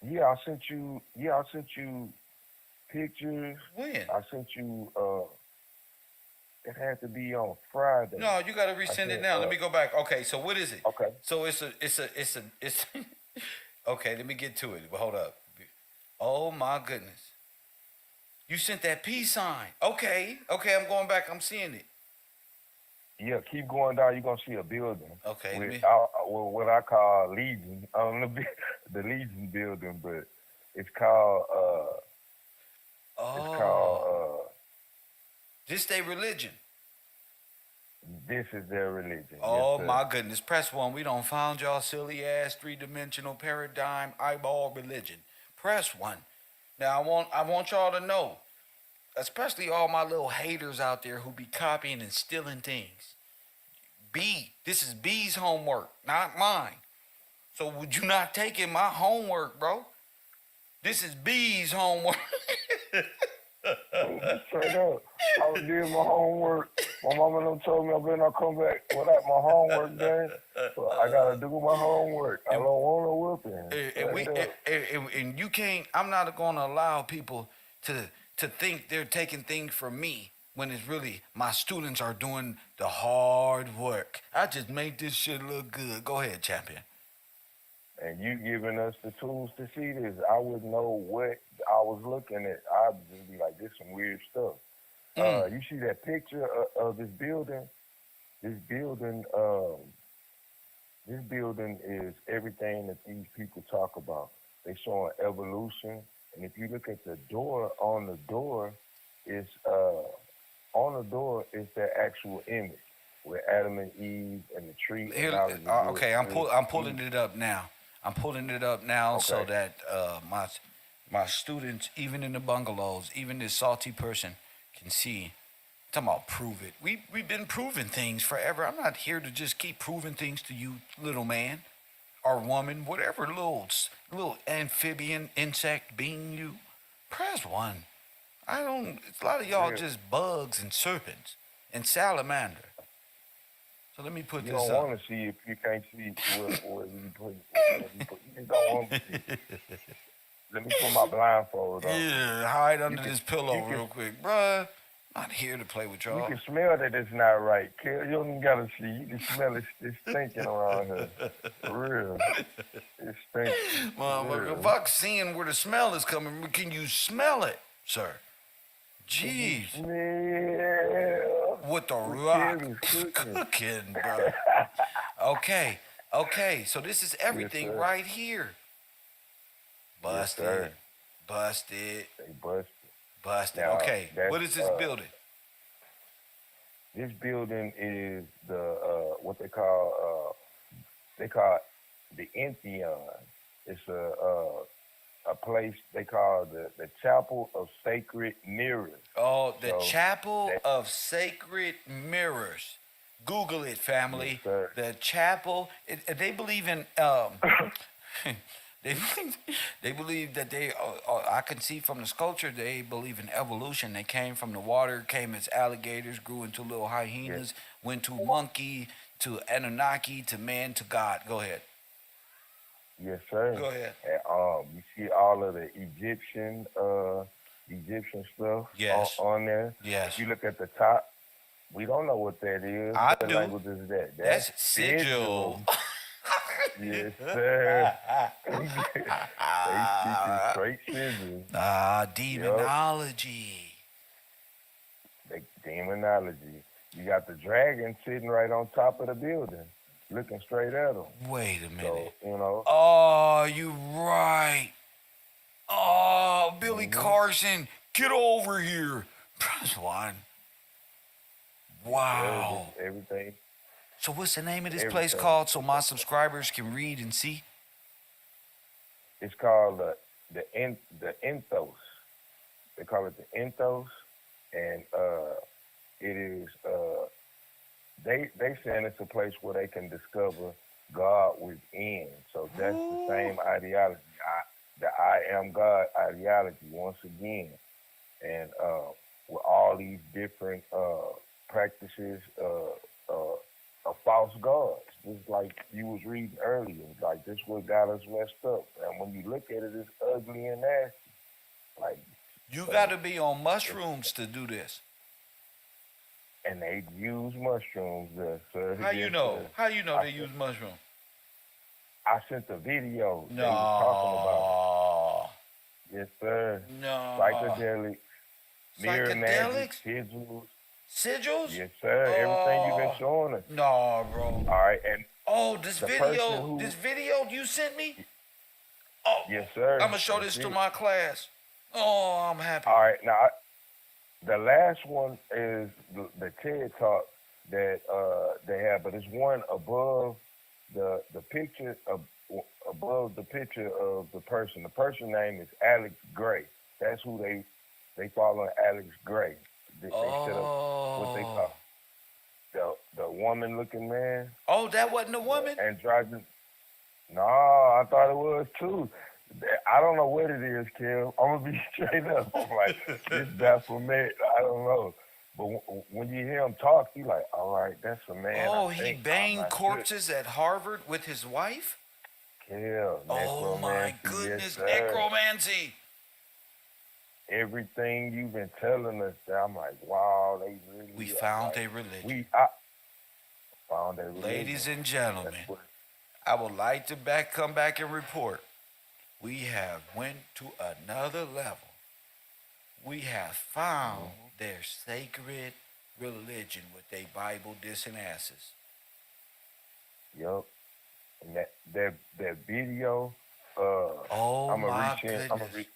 yeah, I sent you. Yeah, I sent you pictures. When? I sent you. It had to be on Friday. No, you got to I resend it sent. now. Let me go back. Okay, so what is it? Okay. So it's okay, let me get to it. Hold up. Oh my goodness. You sent that peace sign. Okay, I'm going back. I'm seeing it. Yeah, keep going down. You're gonna see a building Okay, let with me. what I call Legion. The Legion building, but it's called it's Oh, called this they religion. This is their religion. Yes, Oh sir. my goodness. Press one. We don't found y'all silly ass three-dimensional paradigm eyeball religion. Press one. Now I want y'all to know, especially all my little haters out there who be copying and stealing things. This is B's homework, not mine. So would you not take in my homework, bro? This is B's homework. Straight up. I was doing my homework. My mama done told me I better not come back without my homework done. So I gotta do my homework. I don't want no whooping. and we Straight up. and you can't. I'm not going to allow people to think they're taking things from me when it's really my students are doing the hard work. I just made this shit look good. Go ahead, champion. And you giving us the tools to see this, I would know what I was looking at. I'd just be like, this some weird stuff. You see that picture of this building? This building, this building is everything that these people talk about. They showing evolution, and if you look at the door, is on the door is their actual image with Adam and Eve and the tree and Here, knowledge of good okay, I'm good I'm and pulling evil. it up now. I'm pulling it up now so Okay. that my students, even in the bungalows, even this salty person, can see. Talking about prove it. We've been proving things forever. I'm not here to just keep proving things to you, little man or woman, whatever little amphibian insect being you. Press one. I don't. A lot of y'all Yeah. just bugs and serpents and salamander. So let me put You this don't up. want to see if you can't see what you put. What you put. You just don't want to see. Let me put my blindfold on. Yeah, hide You under can this pillow you can real quick, bruh. Not here to play with you y'all. can smell that it's not right. Kid, you don't even gotta see. You can smell it. It's stinking around here. For real. It's stinking. For Motherfucker, real. fuck seeing where the smell is coming. Can you smell it, sir? Can you Jeez. smell With the what rock Kev is cooking? cooking, bro. Okay. So this is Yes, everything sir. right here. Yes, Busted. sir. Busted. They busted. Busted. Now Okay. that's What is this building? this building is the what they call the Entheon. It's a place they call the Chapel of Sacred Mirrors. Oh, the So Chapel that of Sacred Mirrors. Google it, yes, family. sir. The Chapel. They believe in. They believe, they believe that I can see from the sculpture, they believe in evolution. They came from the water, came as alligators, grew into little Yes, hyenas, went to monkey, to Anunnaki, to man, to God. Go ahead. yes, sir. Go ahead. And you see all of the Egyptian stuff Yes. on there. If Yes. you look at the top, we don't know what that is. I What do. language is that? That's That's sigil. sigil. Yes, sir. They speaking straight sigil. Yup. Demonology. The demonology. You got the dragon sitting right on top of the building, looking straight at them. Wait a So, minute. you know, Oh, you right. Oh, Billy hmm Carson, get over here. Press one. Yes, sir. Wow. Just everything, So what's the name of this place everything. called so my subscribers can read and see? It's called the Enthos. They call it the Enthos, and it is they saying it's a place where they can discover God within. So that's the Ooh. same ideology. The I am God ideology once again, and with all these different practices of false gods, just like you was reading earlier. Like this what got us messed up, and when you look at it, it's ugly and nasty. Like, You but got to be on mushrooms to do this. and they use mushrooms there, sir. How you Yes, know? sir. How you know I they sent, use mushrooms? I sent the video. They was talking about it. No. Yes, sir. No. Psychedelics, mirror magic, Psychedelics? sigils. Sigils? Yes, sir. Everything you've been Oh. showing us. No, bro. All right, and Oh, this the person video. who, This video you sent me? Oh. yes, I'm sir. going to show That's this to it. my class. Oh, I'm happy. All right, now the last one is the TED talk that they have, but it's one above the picture above the picture of the person. The person name is Alex Gray. That's who they follow, Alex Gray. They set up what they Oh. call the woman looking man, Oh, that wasn't a the woman? androgynous. No, I thought it was too. I don't know what it is, Kim. I'm gonna be straight up. I'm like, this Baphomet. I don't know. But when you hear him talk, you like, all right, that's a man. I Oh, he think I'm banged not sure. corpses at Harvard with his wife? Kill Oh my necromancy, yes goodness, sir. necromancy. Everything you've been telling us, I'm like, wow, they We really found like a religion. I found a Ladies religion. and That's gentlemen, what. I would like to come back and report. We have went to another level. We have found their sacred religion with their Bible dissing asses. Yup. And that video, Oh I'm a my resend. goodness.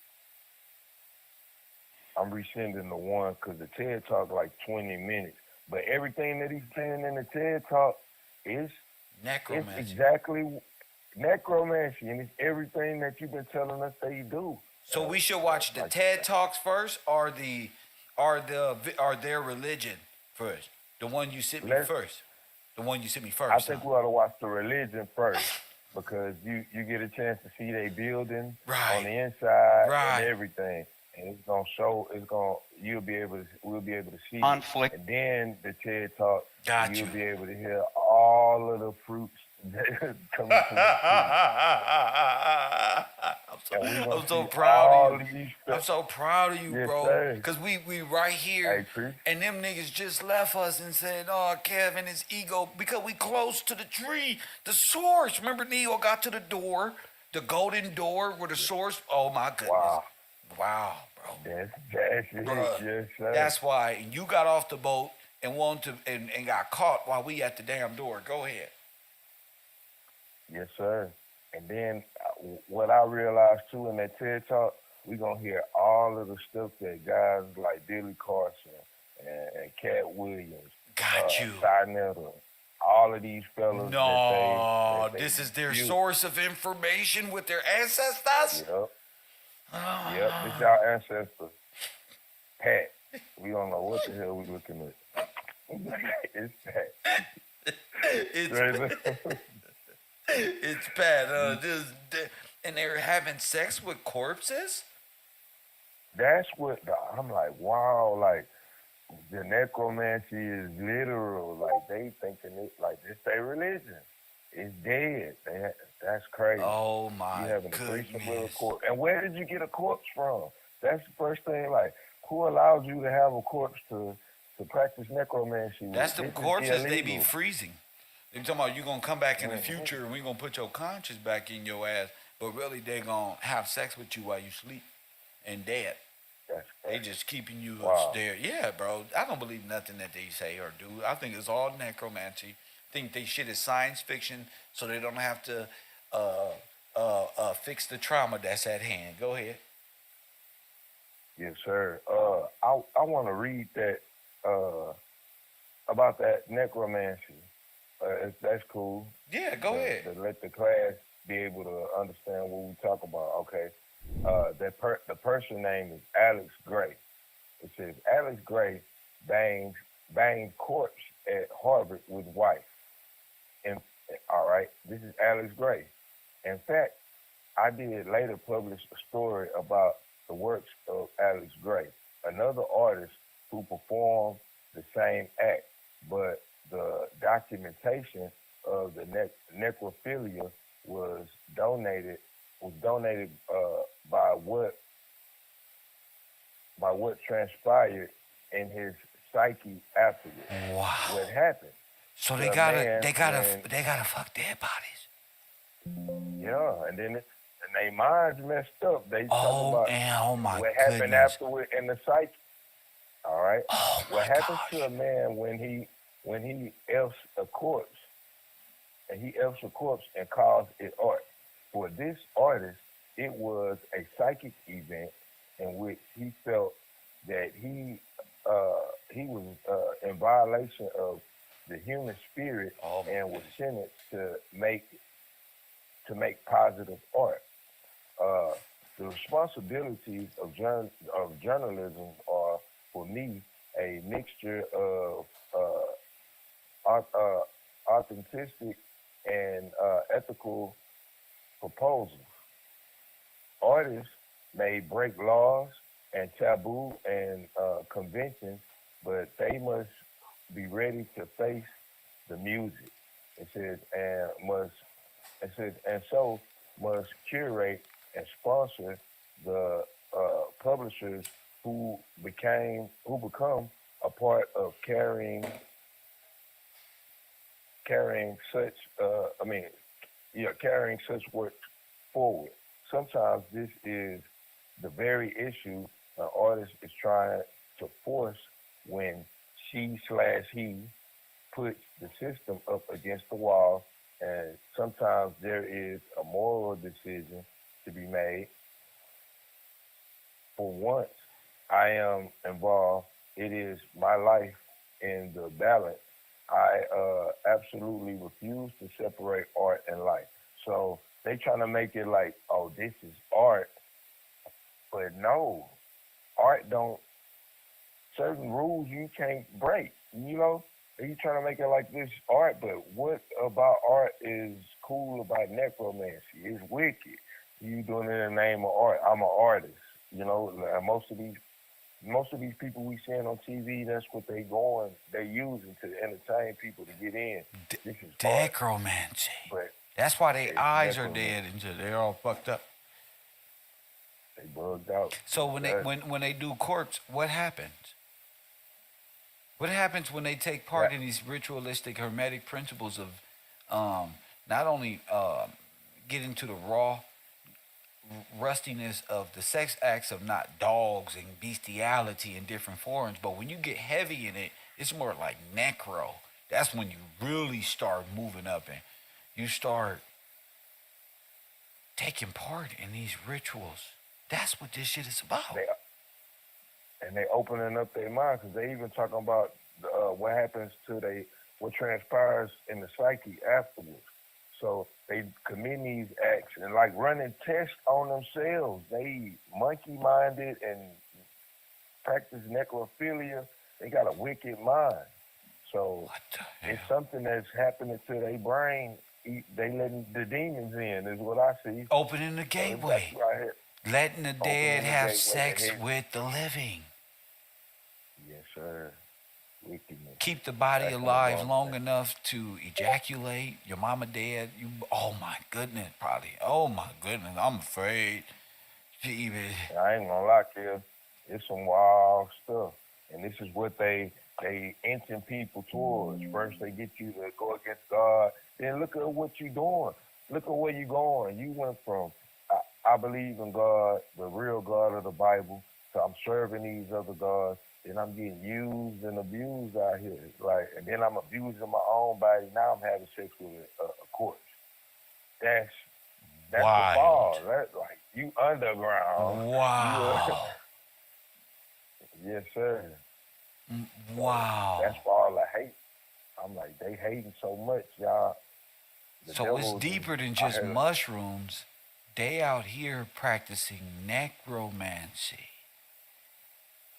I'm resending the one because the TED talk like 20 minutes, but everything that he's saying in the TED talk is it's Necromancy. exactly necromancy, and it's everything that you've been telling us that you do. So we should watch the Like TED Talks first, or or their religion first. The one you sent me let's. first. The one you sent me I first, huh? think we ought to watch the religion first because you get a chance to see they building on Right, the inside and right. everything, and it's gonna show. It's gonna we'll be able to see, conflict. and then the TED talk, Got you'll you. be able to hear all of the fruits that coming from the tree, and we're gonna I'm so see proud of all you. of these I'm stuff. so proud of you, Yes, bro. sir. Cause we right Hey, here, Chris. and them niggas just left us and said, "Oh, Kevin, his ego," because we close to the tree, the source. Remember, Neo got to the door, the golden door, where the source. Oh my goodness, Wow, wow, bro, that's it. bruh. Yes, sir. That's why and you got off the boat and wanted to and got caught while we at the damn door. Go ahead. Yes, sir. And then what I realized too in that TED talk, we gonna hear all of the stuff that guys like Billy Carson and Cat Williams, Got you. Sinetta, all of these fellas No, that they this is their built. source of information with their ancestors. Yep, yep. This Ah, our ancestor, Pat. We don't know what the hell we looking at. It's Pat. it's Straight up. it's bad. And they're having sex with corpses. That's what I'm like. Wow, like the necromancy is literal. Like they thinking it like this their religion. It's dead. That's crazy. Oh You my having a threesome with a goodness. corpse. And where did you get a corpse from? That's the first thing. Like, who allows you to have a corpse to practice necromancy That's with? them This is corpses they be illegal. freezing. They talking about you gonna come back in the hmm future and we gonna put your conscience back in your ass, but really they gonna have sex with you while you sleep and dead. That's They crazy. just keeping you Wow. there. Yeah, bro. I don't believe nothing that they say or do. I think it's all necromancy. Think they shit is science fiction, so they don't have to fix the trauma that's at hand. Go ahead. Yes, sir. I want to read that uh, about that necromancy. If that's cool. Yeah, go ahead. To let the class be able to understand what we talk about. Okay. The person name is Alex Gray. It says Alex Gray bangs corpse at Harvard with wife. And all right, this is Alex Gray. In fact, I did later publish a story about the works of Alex Gray, another artist who performed the same act, but the documentation of the necrophilia was donated by what transpired in his psyche afterwards. Wow. What happened? So The man they gotta when they gotta fuck dead bodies. Yeah, and they minds messed up. They talk Oh, about and oh my what happened goodness. afterward in the psyche. All right, Oh what my happens to a gosh. man when he elfs a corpse and he elfs a corpse and calls it art? For this artist, it was a psychic event in which he felt that he was in violation of the human spirit Oh my and was goodness. sentenced to make positive art. Uh, the responsibilities of journalism are, for me, a mixture of authentic and ethical proposals. Artists may break laws and taboo and conventions, but they must be ready to face the music. It says and so must curate and sponsor the publishers who become a part of carrying such carrying such work forward. Sometimes this is the very issue an artist is trying to force when she/he puts the system up against the wall, and sometimes there is a moral decision to be made. For once I am involved, it is my life in the balance. I absolutely refuse to separate art and life. So they trying to make it like, oh, this is art, but no, art don't certain rules you can't break. You know, you trying to make it like this art, but what about art is cool about necromancy? It's wicked. You doing it in the name of art. I'm an artist. You know, like most of these people we seeing on TV, that's what they using to entertain people to get in. D- This is art, Necromancy. but That's why their it's eyes are necromancy. dead and they're all fucked up. They bugged out. So when they That when they do corpse, what happens? What happens when they take part that in these ritualistic hermetic principles of not only getting to the raw rustiness of the sex acts of not dogs and bestiality in different forms, but when you get heavy in it, it's more like necro. That's when you really start moving up and you start taking part in these rituals. That's what this shit is about. they they opening up their mind because they even talking about what happens to what transpires in the psyche afterwards. So they commit these acts and like running tests on themselves. They monkey minded and practice necrophilia. They got a wicked mind. So What the it's hell? something that's happening to their brain. They letting the demons in is what I see. Opening the So it's got gateway. you out here Letting the dead opening the have gateway to sex heaven. with the living. Yes, sir. Wickedness. Keep the body Back on alive Bronx. long enough to ejaculate. Your mama dead. You. Oh my goodness, probably. Oh my goodness, I'm afraid. To even. I ain't gonna lie, kid. It's some wild stuff, and this is what they inching people towards. First, they get you to go against God. Then look at what you doing. Look at where you going. You went from I believe in God, the real God of the Bible, to I'm serving these other gods. Then I'm getting used and abused out here, like, and then I'm abusing my own body. Now I'm having sex with a corpse. That's that's the Wild. fall. That like you underground. You Wow. Yes, sir. So that's Wow. why all the hate. I'm like, they hating so much, y'all. The So it's devil is deeper than out just here. mushrooms. They out here practicing necromancy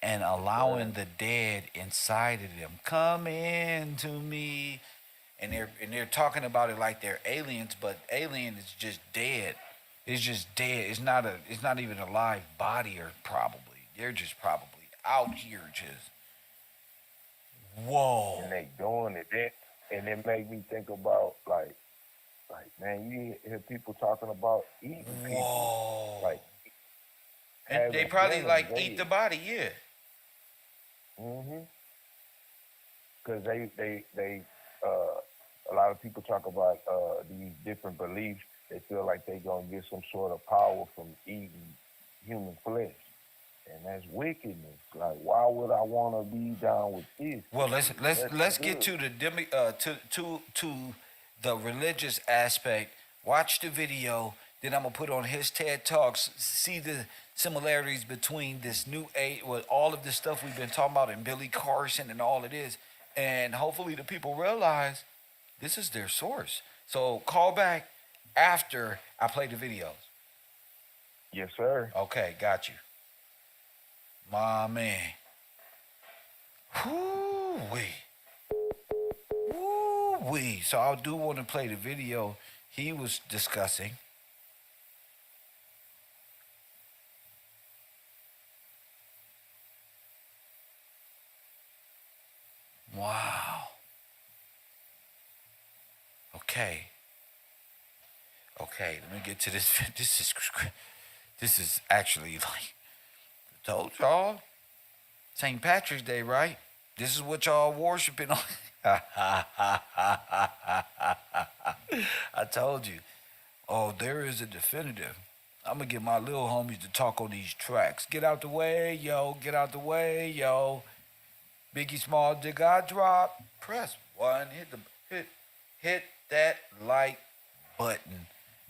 and Yes, allowing sir. the dead inside of them come into me, and they're talking about it like they're aliens, but alien is just dead. It's just dead. It's not even a live body, or probably they're just probably out here just And whoa, they doing it. And it made me think about like man, you hear people talking about eating people, whoa, like and they having probably dinners. like eat the body, yeah. Mm-hmm. Because they a lot of people talk about these different beliefs. They feel like they gonna get some sort of power from eating human flesh, and that's wickedness. Like, why would I want to be down with this? Well, This let's is let's nothing let's get good. to the to the religious aspect. Watch the video. Then I'm gonna put on his TED talks. See the similarities between this new age, with all of this stuff we've been talking about, and Billy Carson and all it is, and hopefully the people realize this is their source. So call back after I play the videos. Yes, sir. Okay, got you, my man. Whoo wee. Woo wee. So I do want to play the video he was discussing. Wow. Okay. Okay. Let me get to this. This is actually like I told y'all. St. Patrick's Day, right? This is what y'all worshiping on. I told you. Oh, there is a definitive. I'm gonna get my little homies to talk on these tracks. Get out the way, yo. Get out the way, yo. Biggie Small, did God drop? Press one. Hit that like button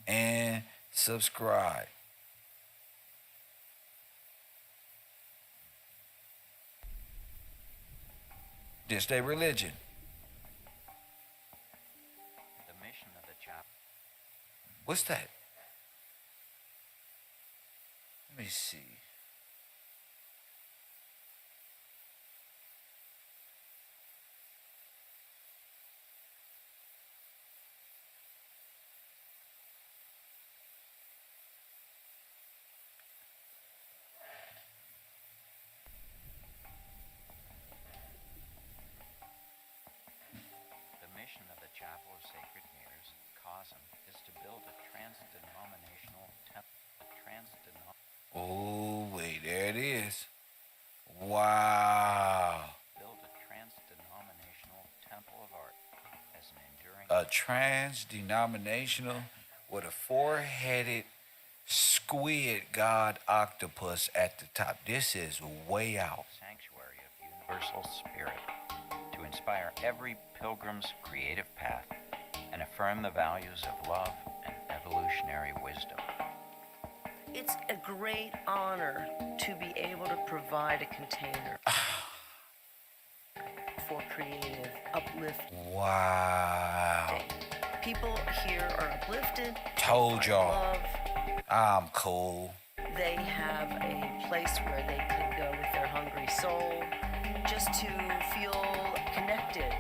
and subscribe. This their religion. The mission of the chapel. What's that? Let me see. The mission of the Chapel of Sacred Mirrors, COSM, is to build a trans-denominational temple. Oh, wait, there it is. Wow. Build a trans-denominational temple of art as an enduring. A trans-denominational with a four-headed squid god octopus at the top. This is way out. Sanctuary of universal spirit to inspire every pilgrim's creative path and affirm the values of love and evolutionary wisdom. It's a great honor to be able to provide a container for creative, uplifting. Wow. People here are uplifted. Told find y'all. love. I'm cool. They have a place where they can go with their hungry soul just to feel connected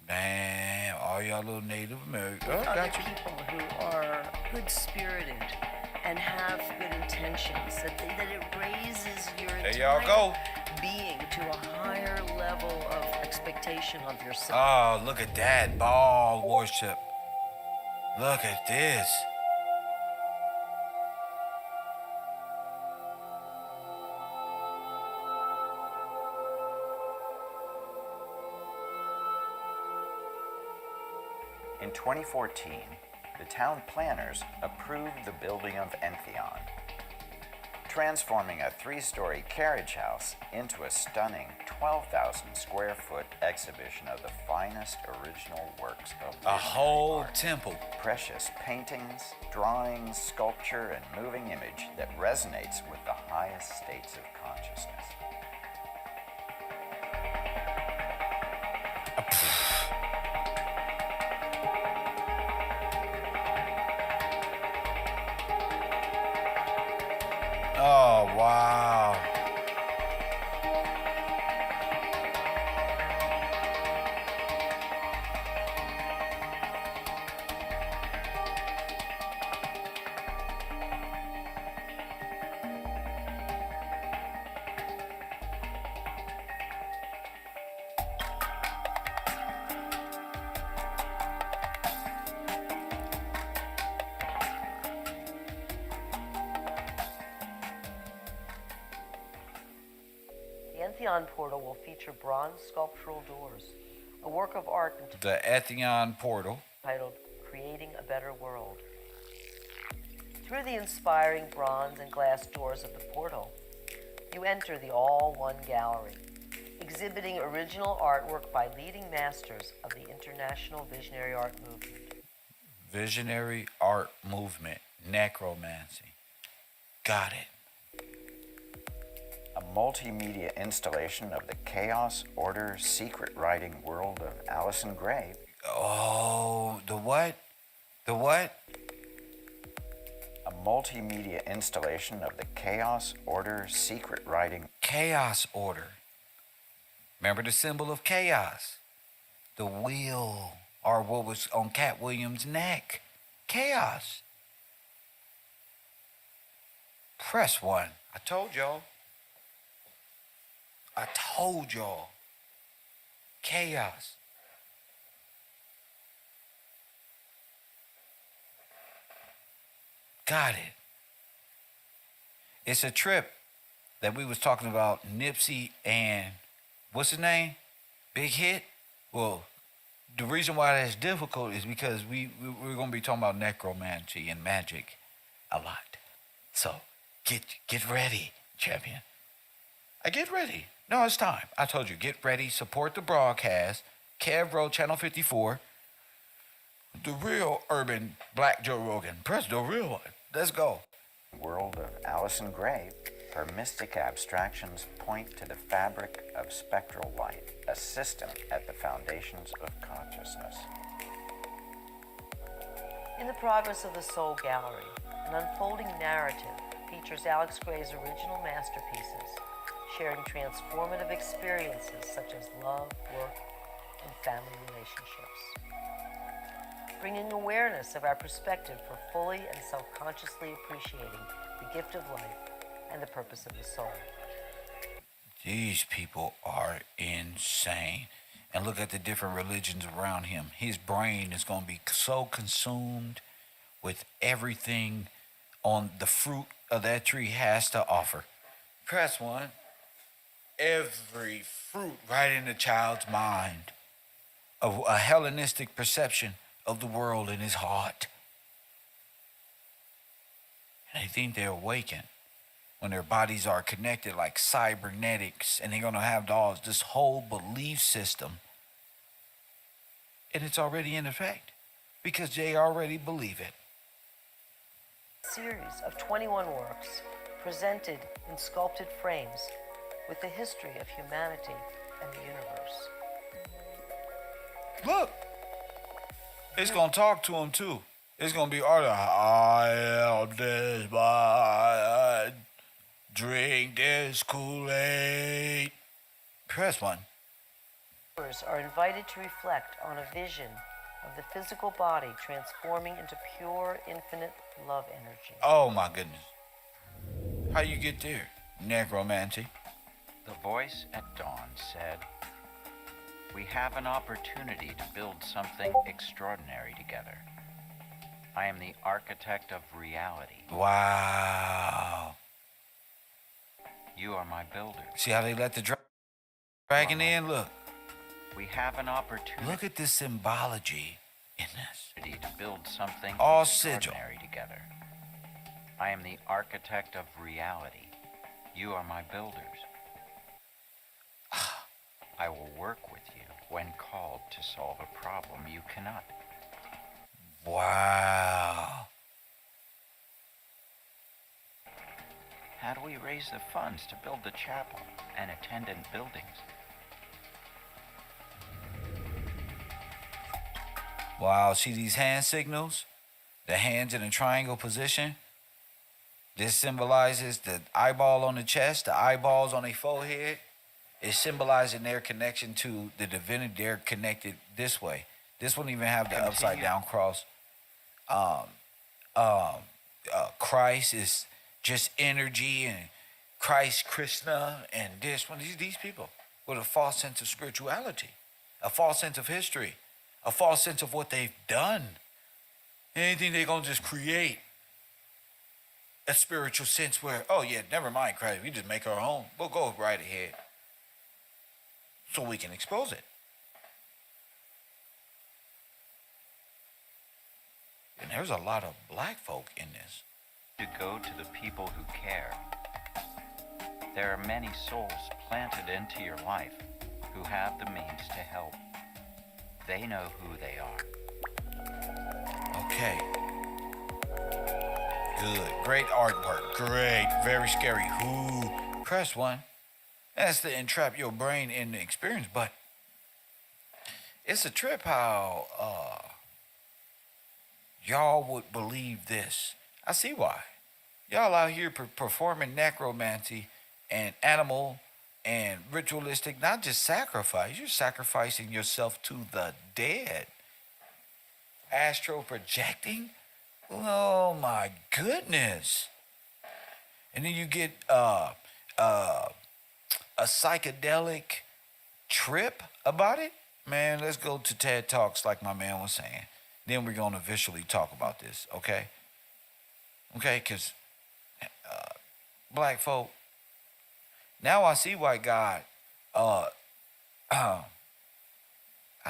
Man, all y'all little Native Americans. with Oh, other got you. people who are good-spirited and have good intentions. That it raises your There y'all go. being to a higher level of expectation of yourself. Oh, look at that. Ball worship. Look at this. In 2014, the town planners approved the building of Entheon, transforming a 3-story carriage house into a stunning 12,000 square foot exhibition of the finest original works of A visionary whole art. temple. Precious paintings, drawings, sculpture, and moving image that resonates with the highest states of consciousness. Oh, wow. The Entheon portal will feature bronze sculptural doors, a work of art The Entheon portal. entitled Creating a Better World. Through the inspiring bronze and glass doors of the portal, you enter the All-One Gallery, exhibiting original artwork by leading masters of the international visionary art movement. Visionary art movement. Necromancy. Got it. A multimedia installation of the Chaos Order secret writing world of Allison Gray. Oh, the what? The what? A multimedia installation of the Chaos Order secret writing. Chaos order. Remember the symbol of chaos? The wheel, or what was on Cat Williams' neck. Chaos. Press 1. I told y'all. I told y'all. Chaos. Got it. It's a trip that we was talking about Nipsey and what's his name? Big Hit? Well, the reason why that's difficult is because we're going to be talking about necromancy and magic a lot. So get ready, champion. Get ready. No, it's time. I told you, get ready. Support the broadcast. KevRow, Channel 54. The real urban black Joe Rogan. Press the real one. Let's go. World of Allison Gray. Her mystic abstractions point to the fabric of spectral light, a system at the foundations of consciousness. In the Progress of the Soul Gallery, an unfolding narrative features Alex Gray's original masterpieces, sharing transformative experiences such as love, work, and family relationships. Bringing awareness of our perspective for fully and self-consciously appreciating the gift of life and the purpose of the soul. These people are insane. And look at the different religions around him. His brain is going to be so consumed with everything on the fruit of that tree has to offer. Press 1. Every fruit right in the child's mind. A Hellenistic perception of the world in his heart. And they think they're awakened when their bodies are connected like cybernetics, and they're going to have this whole belief system. And it's already in effect because they already believe it. Series of 21 works presented in sculpted frames with the history of humanity and the universe. Look, it's going to talk to him too. It's going to be art. I am this man. Drink this Kool-Aid. Press 1. Viewers are invited to reflect on a vision of the physical body transforming into pure, infinite love energy. Oh my goodness. How you get there? Necromancy. The voice at dawn said, "We have an opportunity to build something extraordinary together. I am the architect of reality. Wow. You are my builder. See how they let the dragon in? Look. We have an opportunity Look at the symbology in this. to build something All sigil. extraordinary together. I am the architect of reality. You are my builders. I will work with you when called to solve a problem you cannot. Wow. How do we raise the funds to build the chapel and attendant buildings? Wow, see these hand signals? The hands in a triangle position? This symbolizes the eyeball on the chest, the eyeballs on their forehead. It's symbolizing their connection to the divinity. They're connected this way. This wouldn't even have the upside down cross. Um, um, Christ is just energy, and Christ, Krishna, and this one. These people with a false sense of spirituality, a false sense of history, a false sense of what they've done. Anything they're gonna just create a spiritual sense where, oh yeah, never mind Christ, we just make our own. We'll go right ahead so we can expose it. And there's a lot of black folk in this. To go to the people who care. There are many souls planted into your life who have the means to help. They know who they are. Okay. Good. Great artwork. Great. Very scary. Who? Press one. That's to entrap your brain in the experience, but it's a trip how y'all would believe this. I see why. Y'all out here performing necromancy and animal and ritualistic, not just sacrifice. You're sacrificing yourself to the dead. Astral projecting? Oh my goodness. And then you get a psychedelic trip about it. Man, let's go to TED Talks like my man was saying. Then we're going to visually talk about this, okay? Okay, because black folk, now I see why God, I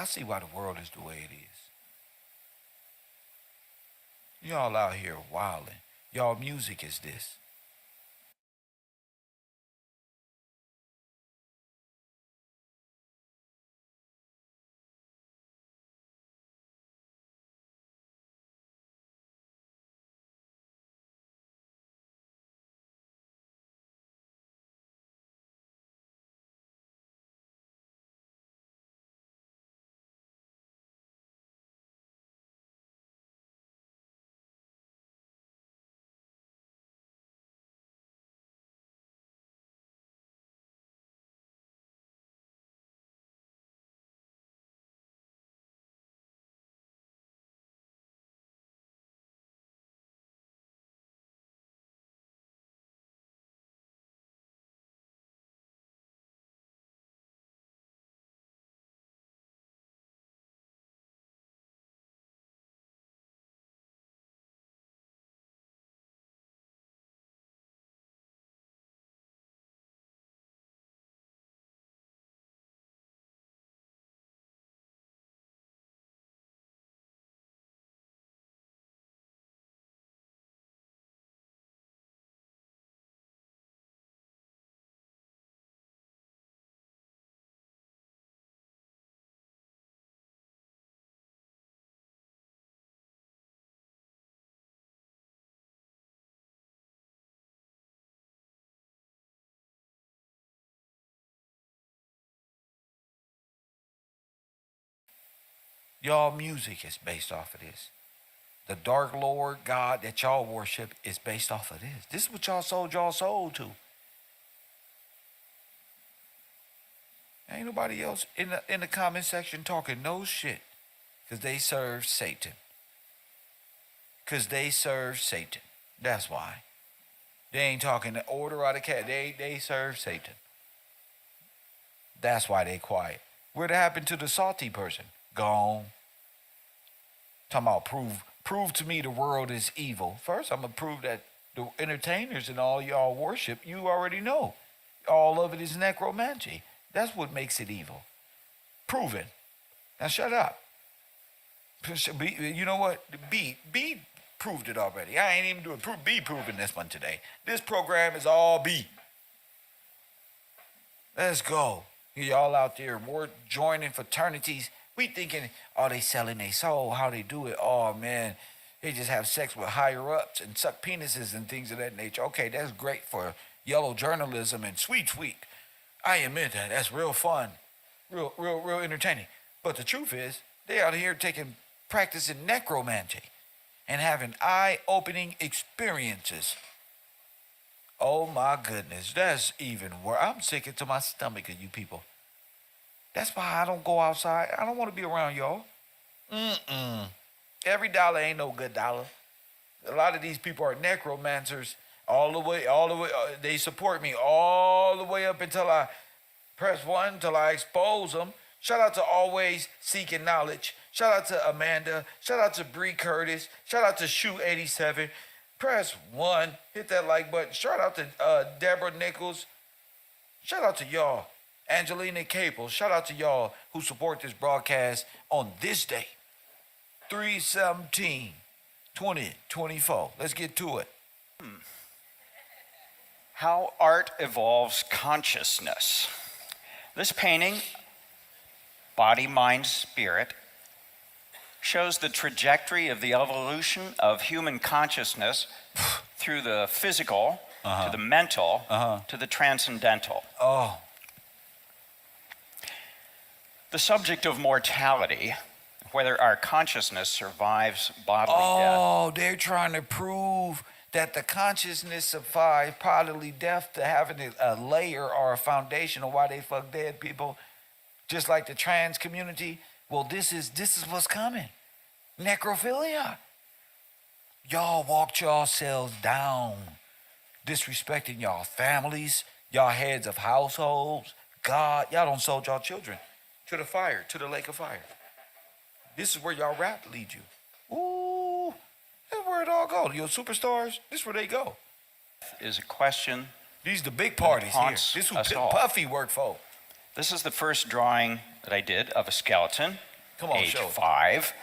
see why the world is the way it is. Y'all out here wilding. Y'all music is this. Y'all music is based off of this. The Dark Lord God that y'all worship is based off of this. This is what y'all soul to. Ain't nobody else in the comment section talking no shit. Because they serve Satan. Because they serve Satan. That's why. They ain't talking the order out of cat. They serve Satan. That's why they quiet. What happened to the salty person? Gone. Talking about prove to me the world is evil. First, I'm going to prove that the entertainers and all y'all worship, you already know. All of it is necromancy. That's what makes it evil. Proven. Now shut up. You know what? B proved it already. I ain't even doing B proving this one today. This program is all B. Let's go. Y'all out there joining fraternities. We thinking, oh, they selling their soul. How they do it? Oh, man. They just have sex with higher ups and suck penises and things of that nature. Okay, that's great for yellow journalism and sweet. I admit that's real fun. Real entertaining. But the truth is, they out here taking practicing necromancy and having eye-opening experiences. Oh my goodness, that's even worse. I'm sick to my stomach of you people. That's why I don't go outside. I don't want to be around y'all. Every dollar ain't no good dollar. A lot of these people are necromancers all the way. They support me all the way up until I press one, till I expose them. Shout out to Always Seeking Knowledge. Shout out to Amanda. Shout out to Bree Curtis. Shout out to Shoe87. Press one. Hit that like button. Shout out to Deborah Nichols. Shout out to y'all. Angelina Capel. Shout out to y'all who support this broadcast on this day. 3/17/2024. Let's get to it. How art evolves consciousness. This painting, Body, Mind, Spirit, shows the trajectory of the evolution of human consciousness through the physical, to the mental, to the transcendental. Oh. The subject of mortality, whether our consciousness survives bodily death. Oh, they're trying to prove that the consciousness survives bodily death to having a layer or a foundation of why they fuck dead people, just like the trans community. Well, this is what's coming. Necrophilia. Y'all walked yourselves down, disrespecting y'all families, y'all heads of households. God, y'all don't sold y'all children to the fire, to the lake of fire. This is where y'all rap lead you. Ooh, that's where it all goes. Your superstars, this is where they go. Is a question. These the big parties here. Haunts This who us all. Puffy work for. This is the first drawing that I did of a skeleton, Come on, age show it. 5.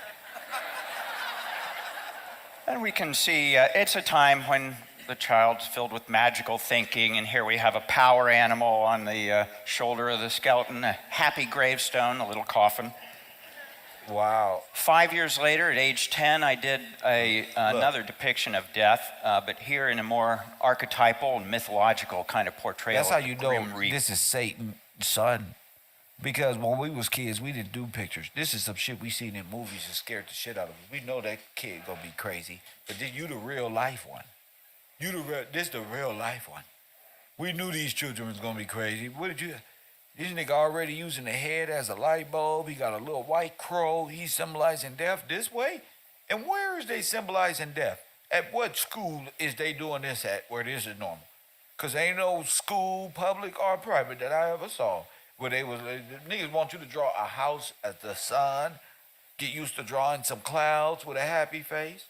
And we can see it's a time when the child's filled with magical thinking, and here we have a power animal on the shoulder of the skeleton, a happy gravestone, a little coffin. Wow. 5 years later, at age 10, I did another depiction of death, but here in a more archetypal and mythological kind of portrayal. That's how of you the know Grim Reaper. this is Satan's son. Because when we was kids, we didn't do pictures. This is some shit we seen in movies that scared the shit out of us. We know that kid gonna be crazy, but you the real life one. This the real life one. We knew these children was gonna be crazy. What did you? This nigga already using the head as a light bulb. He got a little white crow. He's symbolizing death this way. And where is they symbolizing death? At what school is they doing this at where this is normal? Because ain't no school, public or private, that I ever saw where they was, niggas want you to draw a house as the sun, get used to drawing some clouds with a happy face.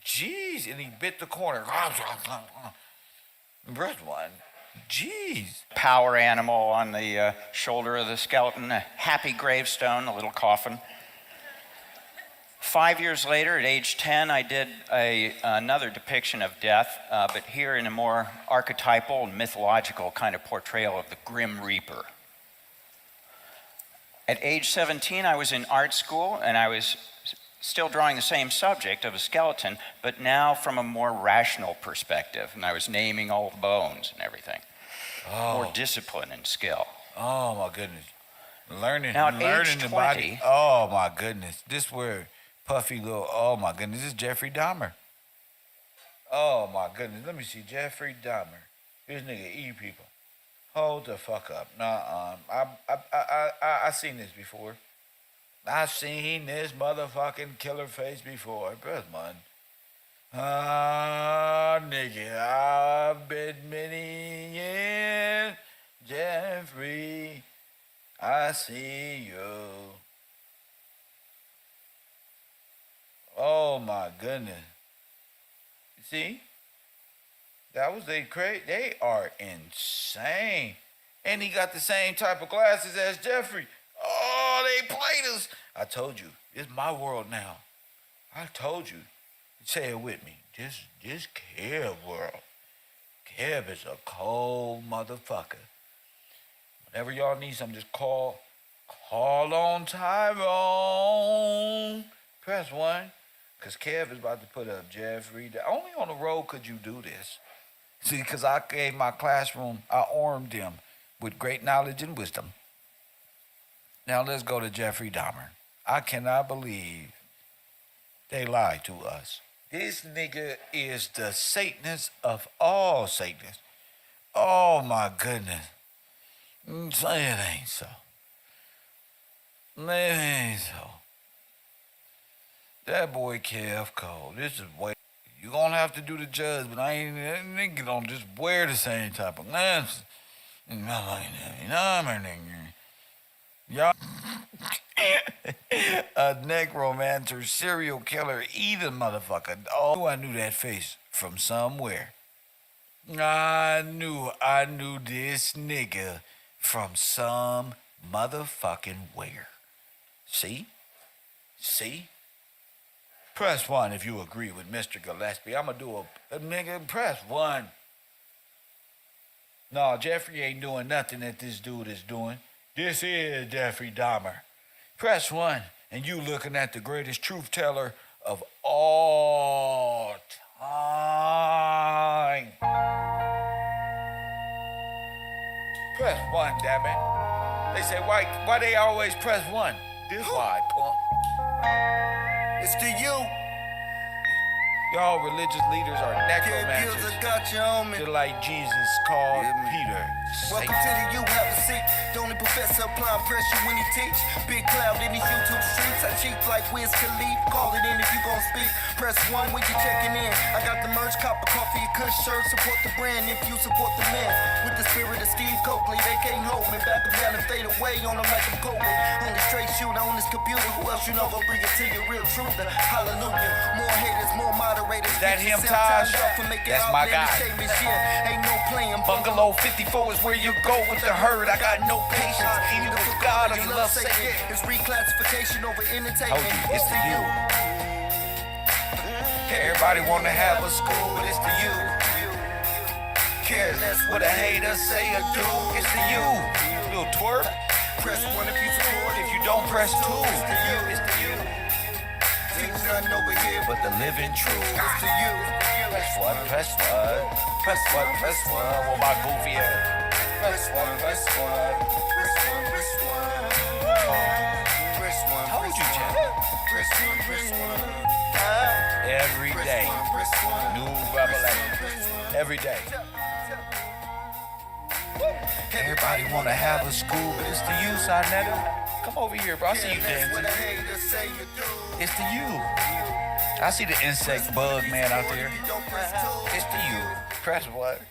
Jeez, and he bit the corner. First one. Jeez. Power animal on the shoulder of the skeleton, a happy gravestone, a little coffin. 5 years later, at age 10, I did another depiction of death, but here in a more archetypal and mythological kind of portrayal of the Grim Reaper. At age 17, I was in art school, and I was still drawing the same subject of a skeleton, but now from a more rational perspective, and I was naming all the bones and everything. More discipline and skill. Oh my goodness. Learning Now, at age the 20, body. Oh my goodness. This where Puffy little, oh my goodness, this is Jeffrey Dahmer. Oh my goodness. Let me see. Jeffrey Dahmer. This nigga eat people. Hold the fuck up. Nah, I seen this before. I've seen this motherfucking killer face before. Bruh, man. Ah, nigga, I've been many years, Jeffrey, I see you. Oh my goodness. See? That was they are insane. And he got the same type of glasses as Jeffrey. Oh, they played us. I told you, it's my world now. I told you. Say it with me. This Kev world. Kev is a cold motherfucker. Whenever y'all need something, just call on Tyrone. Press 1. Because Kev is about to put up Jeffrey. Only on the road could you do this. See, because I gave my classroom, I armed them with great knowledge and wisdom. Now let's go to Jeffrey Dahmer. I cannot believe they lied to us. This nigga is the Satanist of all Satanists. Oh my goodness. Say it ain't so. It ain't so. That boy Kev Cole. This is way. You gonna have to do the judge, but I ain't. That nigga don't just wear the same type of glasses. Not like that. You know what I mean? Y'all. A necromancer, serial killer, either motherfucker. Oh, I knew that face from somewhere. I knew this nigga from some motherfucking where. See? See? Press 1 if you agree with Mr. Gillespie. I'm gonna do a nigga, press 1. No, Jeffrey ain't doing nothing that this dude is doing. This is Jeffrey Dahmer. Press 1, and you looking at the greatest truth teller of all time. Press 1, damn it. They say, why they always press 1? This why, punk. It's to you. Y'all religious leaders are necromancers. Got you on me. Just like Jesus called Peter Welcome Satan. to the U, have a seat. The only professor applying pressure when he teach. Big cloud in these YouTube streets. I cheat like Wiz Khalid. Call it in if you gon' speak. Press 1 when you checking in. I got the merch, cop a coffee, a kush shirt. Support the brand if you support the man. With the spirit of Steve Coakley, they can't hold me. Back down and fade away on them like I'm Kobe. Only straight shooter on this computer. Who else you know gon' bring it to your real truth? Hallelujah. More haters, more moderators. Is that him, Taj? That's my guy. Ain't no playing. Bungalow 54 is where you go with the herd. I got no patience. Either with God or you love Satan. It's reclassification over entertainment. It's the you. Everybody wanna have a school, but it's the you. Care less what a hater say or do. It's the you. Little twerk. Press 1 if you support. If you don't press 2, It's the you. it's the you. There's nothing over here But the living truth. It's the you. Press 1, press 1. Press 1, press 1. Well, my goofy ass. Press 1, press 1. Press 1, press 1. Press 1. Told you, Chad. Press 1, press 1. Every day. Press 1. New revelation. Every day. Everybody wanna have a school, but it's the you, Sonetta. Come over here, bro. I see you dancing. It's the you. I see the insect bug man out there. It's the you. Press what?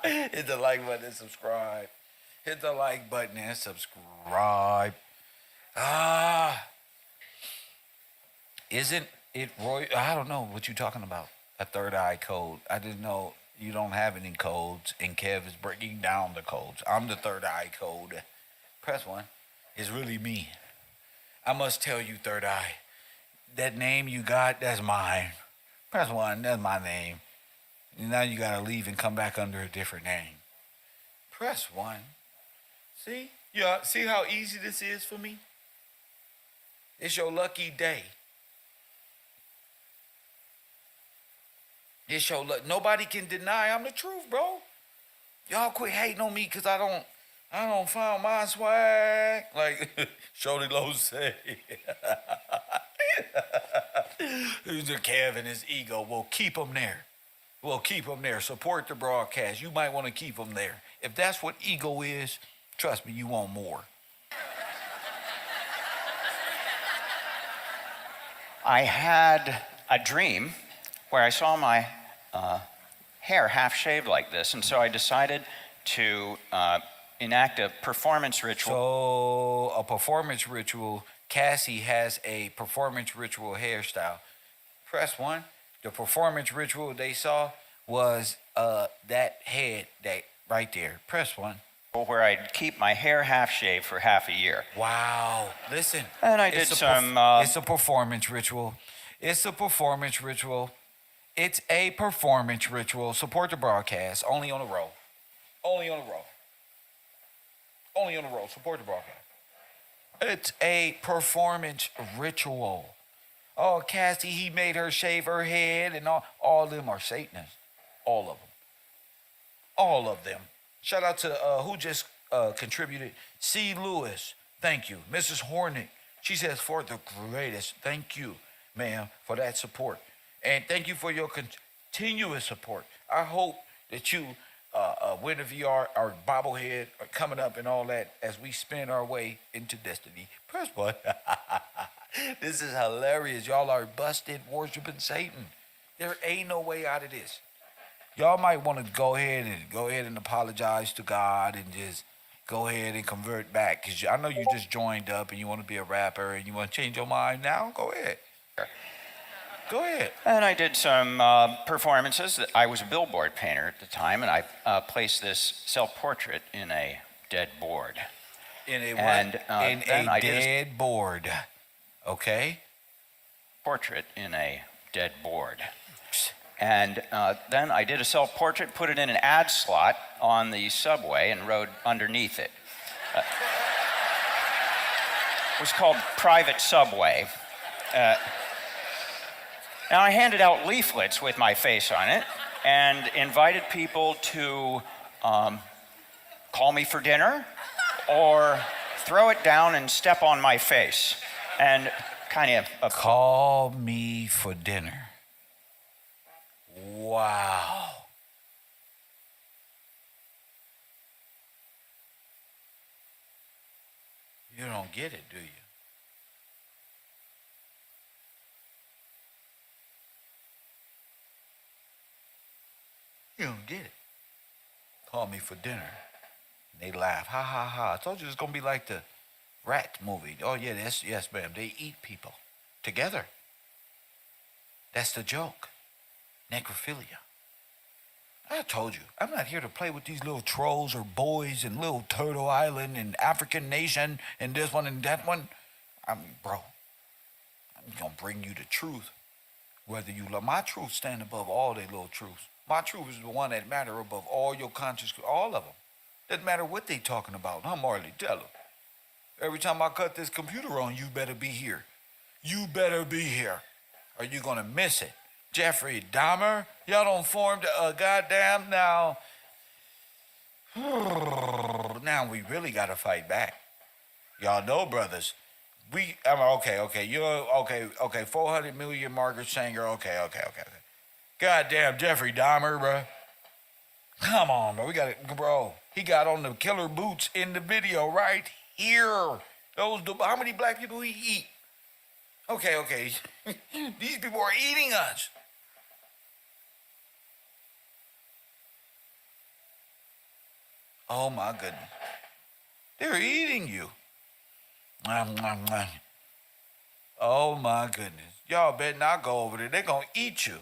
Hit the like button and subscribe. Hit the like button and subscribe. Isn't it Roy? I don't know what you're talking about. A third eye code. I didn't know you don't have any codes, and Kev is breaking down the codes. I'm the third eye code. Press 1. It's really me. I must tell you, third eye, that name you got, that's mine. Press 1, that's my name. And now you gotta leave and come back under a different name. Press 1. See? Yeah, see how easy this is for me? It's your lucky day. It's your luck. Nobody can deny I'm the truth, bro. Y'all quit hating on me because I don't find my swag. Like Shorty Lowe say. Kev and his ego. Well, keep him there. Support the broadcast. You might want to keep him there. If that's what ego is, trust me, you want more. I had a dream where I saw my hair half shaved like this, and so I decided to enact a performance ritual. So, a performance ritual. Cassie has a performance ritual hairstyle. Press 1. The performance ritual they saw was that head that right there. Press 1. Where I'd keep my hair half shaved for half a year. Wow. Listen. And I did some. It's a performance ritual. It's a performance ritual. It's a performance ritual. Support the broadcast. Only on the road. Only on the road. Only on the road. Support the broadcast. It's a performance ritual. Oh, Cassie, he made her shave her head, and all of them are Satanists. All of them. All of them. Shout out to who just contributed. C. Lewis, thank you. Mrs. Hornick, she says, for the greatest. Thank you, ma'am, for that support. And thank you for your continuous support. I hope that you, Winter VR, our bobblehead, are coming up and all that as we spin our way into destiny. Press one. This is hilarious. Y'all are busted worshiping Satan. There ain't no way out of this. Y'all might want to go ahead and apologize to God and just go ahead and convert back. Because I know you just joined up and you want to be a rapper and you want to change your mind now. Go ahead. Go ahead. And I did some performances. I was a billboard painter at the time, and I placed this self-portrait in a dead board. In a And, what? In then a I did a dead board. Okay. portrait in a dead board. And then I did a self-portrait, put it in an ad slot on the subway, and wrote underneath it. It was called Private Subway. Now, I handed out leaflets with my face on it and invited people to call me for dinner or throw it down and step on my face. And kind of Call me for dinner. Wow. You don't get it, do you? You don't get it. Call me for dinner. And they laugh. Ha ha ha. I told you it's gonna be like the rat movie. Oh yeah, yes, ma'am. They eat people together. That's the joke. Necrophilia. I told you, I'm not here to play with these little trolls or boys and little Turtle Island and African Nation and this one and that one. Bro, I'm gonna bring you the truth. Whether you love my truth, stand above all their little truths. My truth is the one that matter above all your conscious, all of them. Doesn't matter what they talking about. I'm Marley Teller. Every time I cut this computer on, you better be here. You better be here. Or you gonna miss it. Jeffrey Dahmer, y'all don't form a goddamn now. Now we really gotta fight back. Y'all know, brothers. Okay. You're okay. 400 million Margaret Sanger. Okay. Goddamn Jeffrey Dahmer, bro. Come on, bro. We got it, bro. He got on the killer boots in the video right here. How many black people he eat? Okay. These people are eating us. Oh my goodness. They're eating you. Oh my goodness. Y'all better not go over there. They're going to eat you.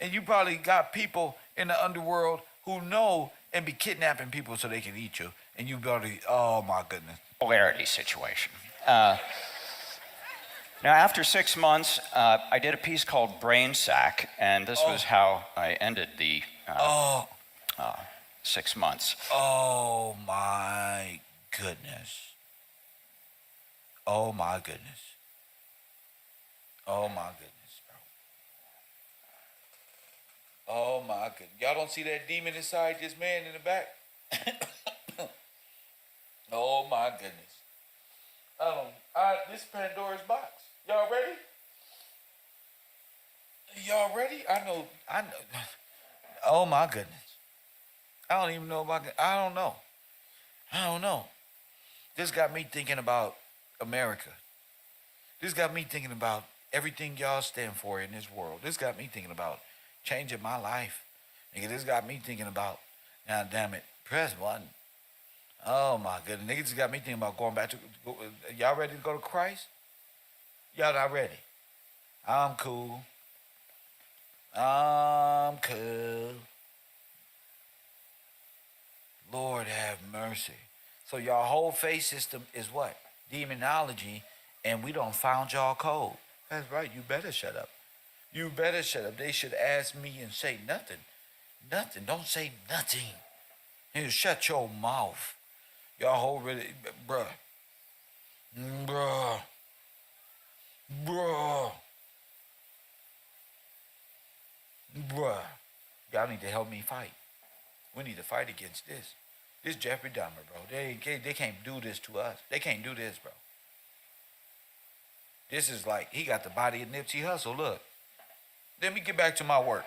And you probably got people in the underworld who know and be kidnapping people so they can eat you. And you better, oh my goodness. polarity situation. Now, after 6 months, I did a piece called Brain Sack, and this was how I ended the 6 months. Oh my goodness. Oh my goodness. Oh my goodness, bro. Oh my goodness. Y'all don't see that demon inside this man in the back? Oh my goodness. This Pandora's box. Y'all ready? Y'all ready? I know. Oh my goodness. I don't even know if I don't know. This got me thinking about America. This got me thinking about everything y'all stand for in this world. This got me thinking about changing my life. Nigga, this got me thinking about, now damn it, press one. Oh my goodness. Nigga, this got me thinking about going back to, y'all ready to go to Christ? Y'all not ready? I'm cool. Lord have mercy. So y'all whole faith system is what? Demonology, and we don't found y'all code. That's right, you better shut up. You better shut up. They should ask me and say nothing. Nothing. Don't say nothing. You shut your mouth. Y'all whole really, bruh. Y'all need to help me fight. We need to fight against this. This Jeffrey Dahmer, bro. They can't do this to us. They can't do this, bro. This is like, he got the body of Nipsey Hussle. Look. Let me get back to my work.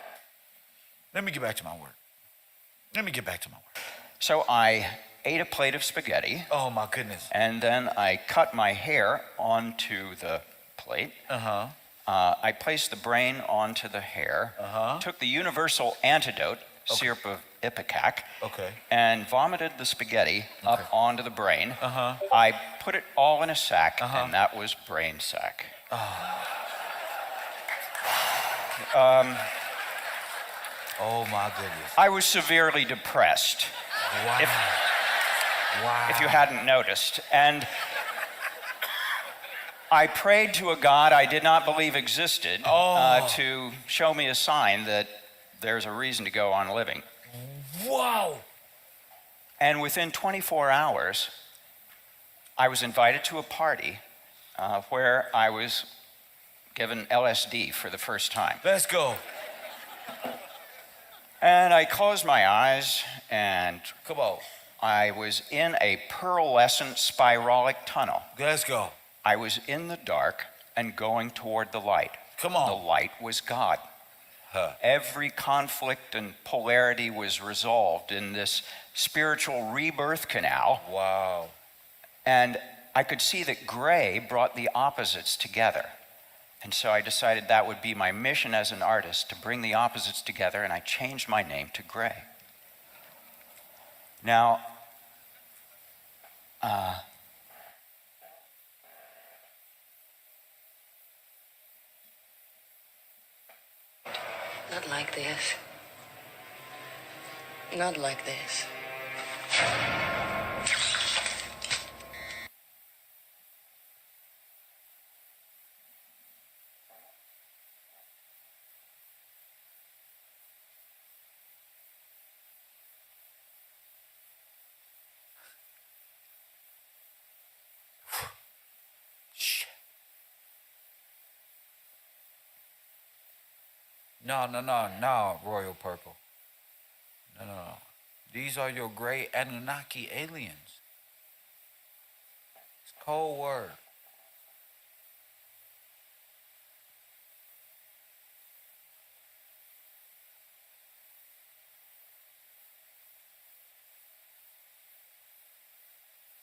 So I ate a plate of spaghetti. Oh, my goodness. And then I cut my hair onto the plate. Uh-huh. I placed the brain onto the hair. Uh-huh. Took the universal antidote, syrup of ipecac. Okay. And vomited the spaghetti up onto the brain. Uh-huh. I put it all in a sack, and that was brain sack. Oh, my goodness. I was severely depressed, Wow. if you hadn't noticed. And I prayed to a God I did not believe existed to show me a sign that there's a reason to go on living. Wow. And within 24 hours, I was invited to a party where I was given LSD for the first time. Let's go. And I closed my eyes, and Come on. I was in a pearlescent spiralic tunnel. Let's go. I was in the dark and going toward the light. Come on. The light was God. Huh. Every conflict and polarity was resolved in this spiritual rebirth canal. Wow. And I could see that gray brought the opposites together. And so I decided that would be my mission as an artist, to bring the opposites together, and I changed my name to Gray. Now, Not like this. Not like this. Shit. No, Royal Purple. No. These are your gray Anunnaki aliens. It's a cold word.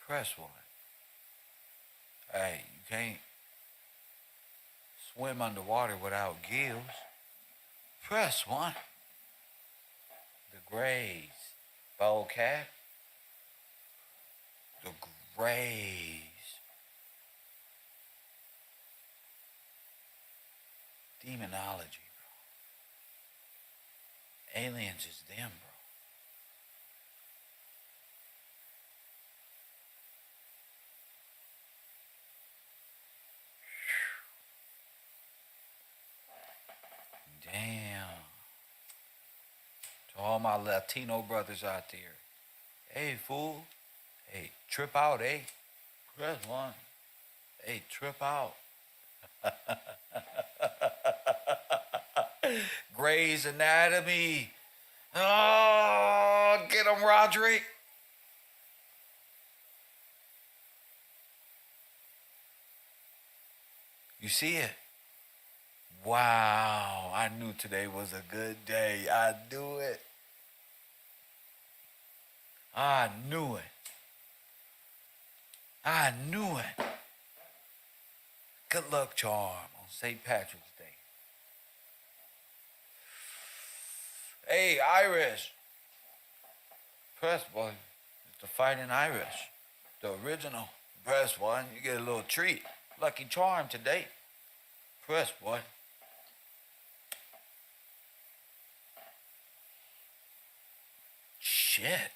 Press one. Hey, you can't swim underwater without gills. Press one. The Grays. Bold cat. The Grays. Demonology, bro. Aliens is them, bro. Damn. To all my Latino brothers out there. Hey, fool. Hey, trip out, eh? Press one. Hey, trip out. Grey's Anatomy. Oh, get him, Roderick. You see it? Wow, I knew today was a good day. I knew it. I knew it. I knew it. Good luck charm on St. Patrick's Day. Hey, Irish. Press one. It's the Fighting Irish. The original. Press one. You get a little treat. Lucky charm today. Press one. Shit.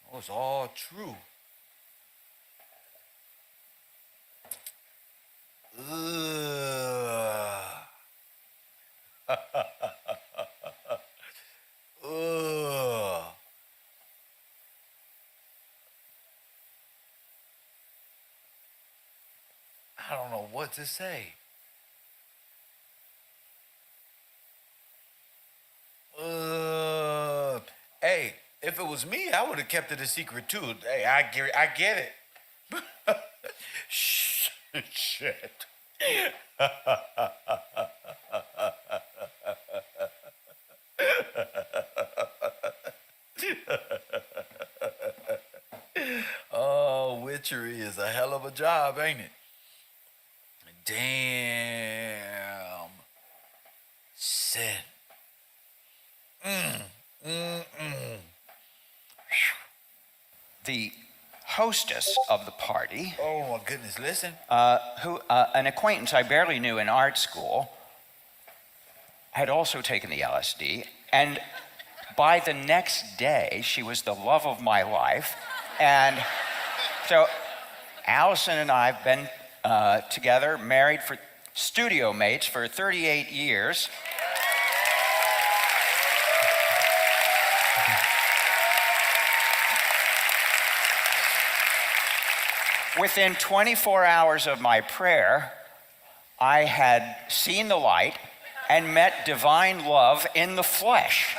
It was all true. Ugh. Ugh. I don't know what to say. Hey, If it was me, I would have kept it a secret too. Hey, I get it. Shh, shit. Oh, witchery is a hell of a job, ain't it? Damn. Sin. The hostess of the party, Oh my goodness, listen. an acquaintance I barely knew in art school, had also taken the LSD, and by the next day, she was the love of my life. And so Allison and I have been together, married for studio mates for 38 years. Within 24 hours of my prayer, I had seen the light and met divine love in the flesh.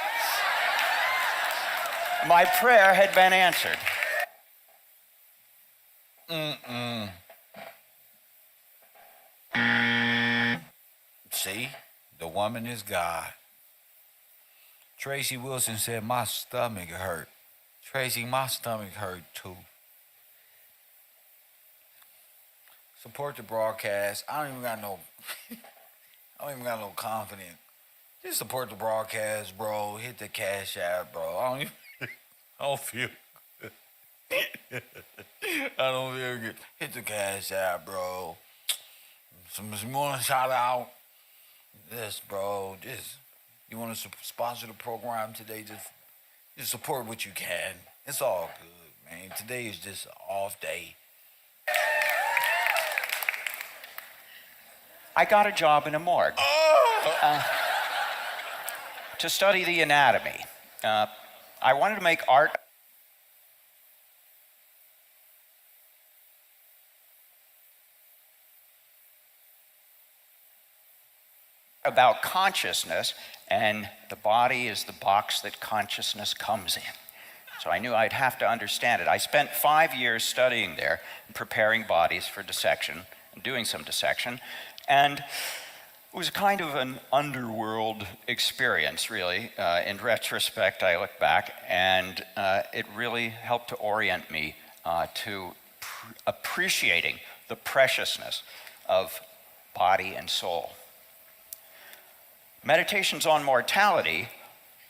My prayer had been answered. See, the woman is God. Tracy Wilson said, my stomach hurt. Tracy, my stomach hurt too. Support the broadcast. I don't even got no confidence. Just support the broadcast, bro. Hit the cash app, bro. I don't feel good. I don't feel good. Hit the cash app, bro. Some more shout out. This, bro. Just you want to sponsor the program today? Just support what you can. It's all good, man. Today is just an off day. I got a job in a morgue to study the anatomy. I wanted to make art about consciousness, and the body is the box that consciousness comes in. So I knew I'd have to understand it. I spent 5 years studying there, and preparing bodies for dissection, and doing some dissection, and it was kind of an underworld experience, really. In retrospect, I look back, and it really helped to orient me to appreciating the preciousness of body and soul. Meditations on Mortality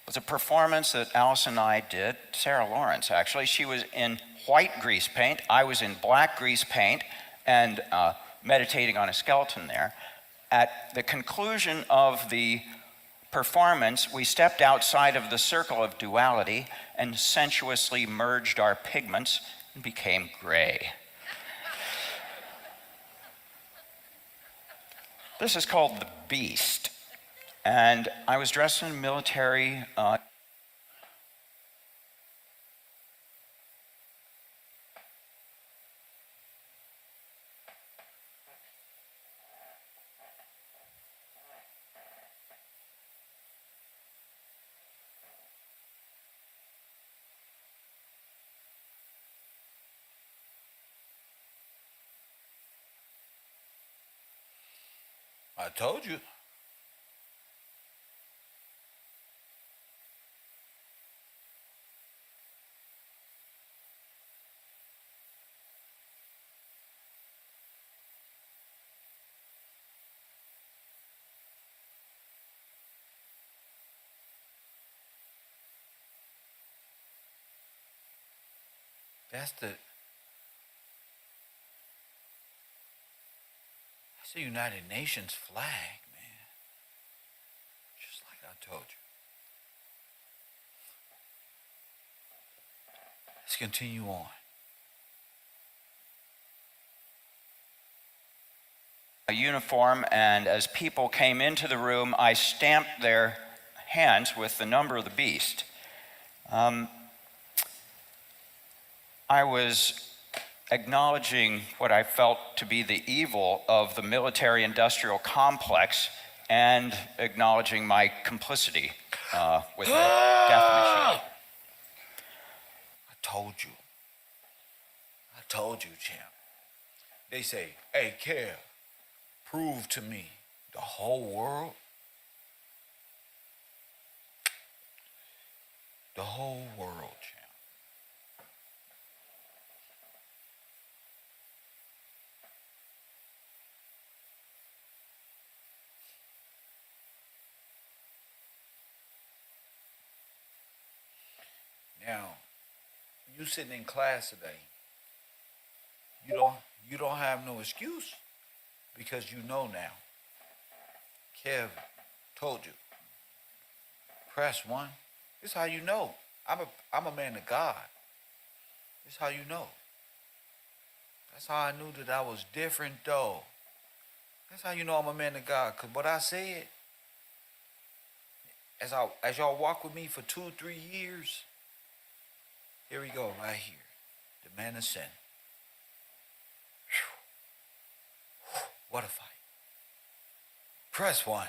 was a performance that Alice and I did, Sarah Lawrence actually. She was in white grease paint, I was in black grease paint, and meditating on a skeleton there. At the conclusion of the performance, we stepped outside of the circle of duality and sensuously merged our pigments and became gray. This is called The Beast. And I was dressed in military I told you. That's the United Nations flag, man. Just like I told you. Let's continue on. A uniform, and as people came into the room, I stamped their hands with the number of the beast. I was acknowledging what I felt to be the evil of the military-industrial complex and acknowledging my complicity with the death machine. told you. I told you, champ. They say, hey, Kev, prove to me the whole world. The whole world, champ. Now, you sitting in class today, you don't have no excuse because you know now. Kev told you. Press 1. This is how you know. I'm a man of God. This is how you know. That's how I knew that I was different though. That's how you know I'm a man of God. Cause what I said, as y'all walk with me for 2-3 years, here we go, right here. The man of sin. Whew. What a fight. Press 1.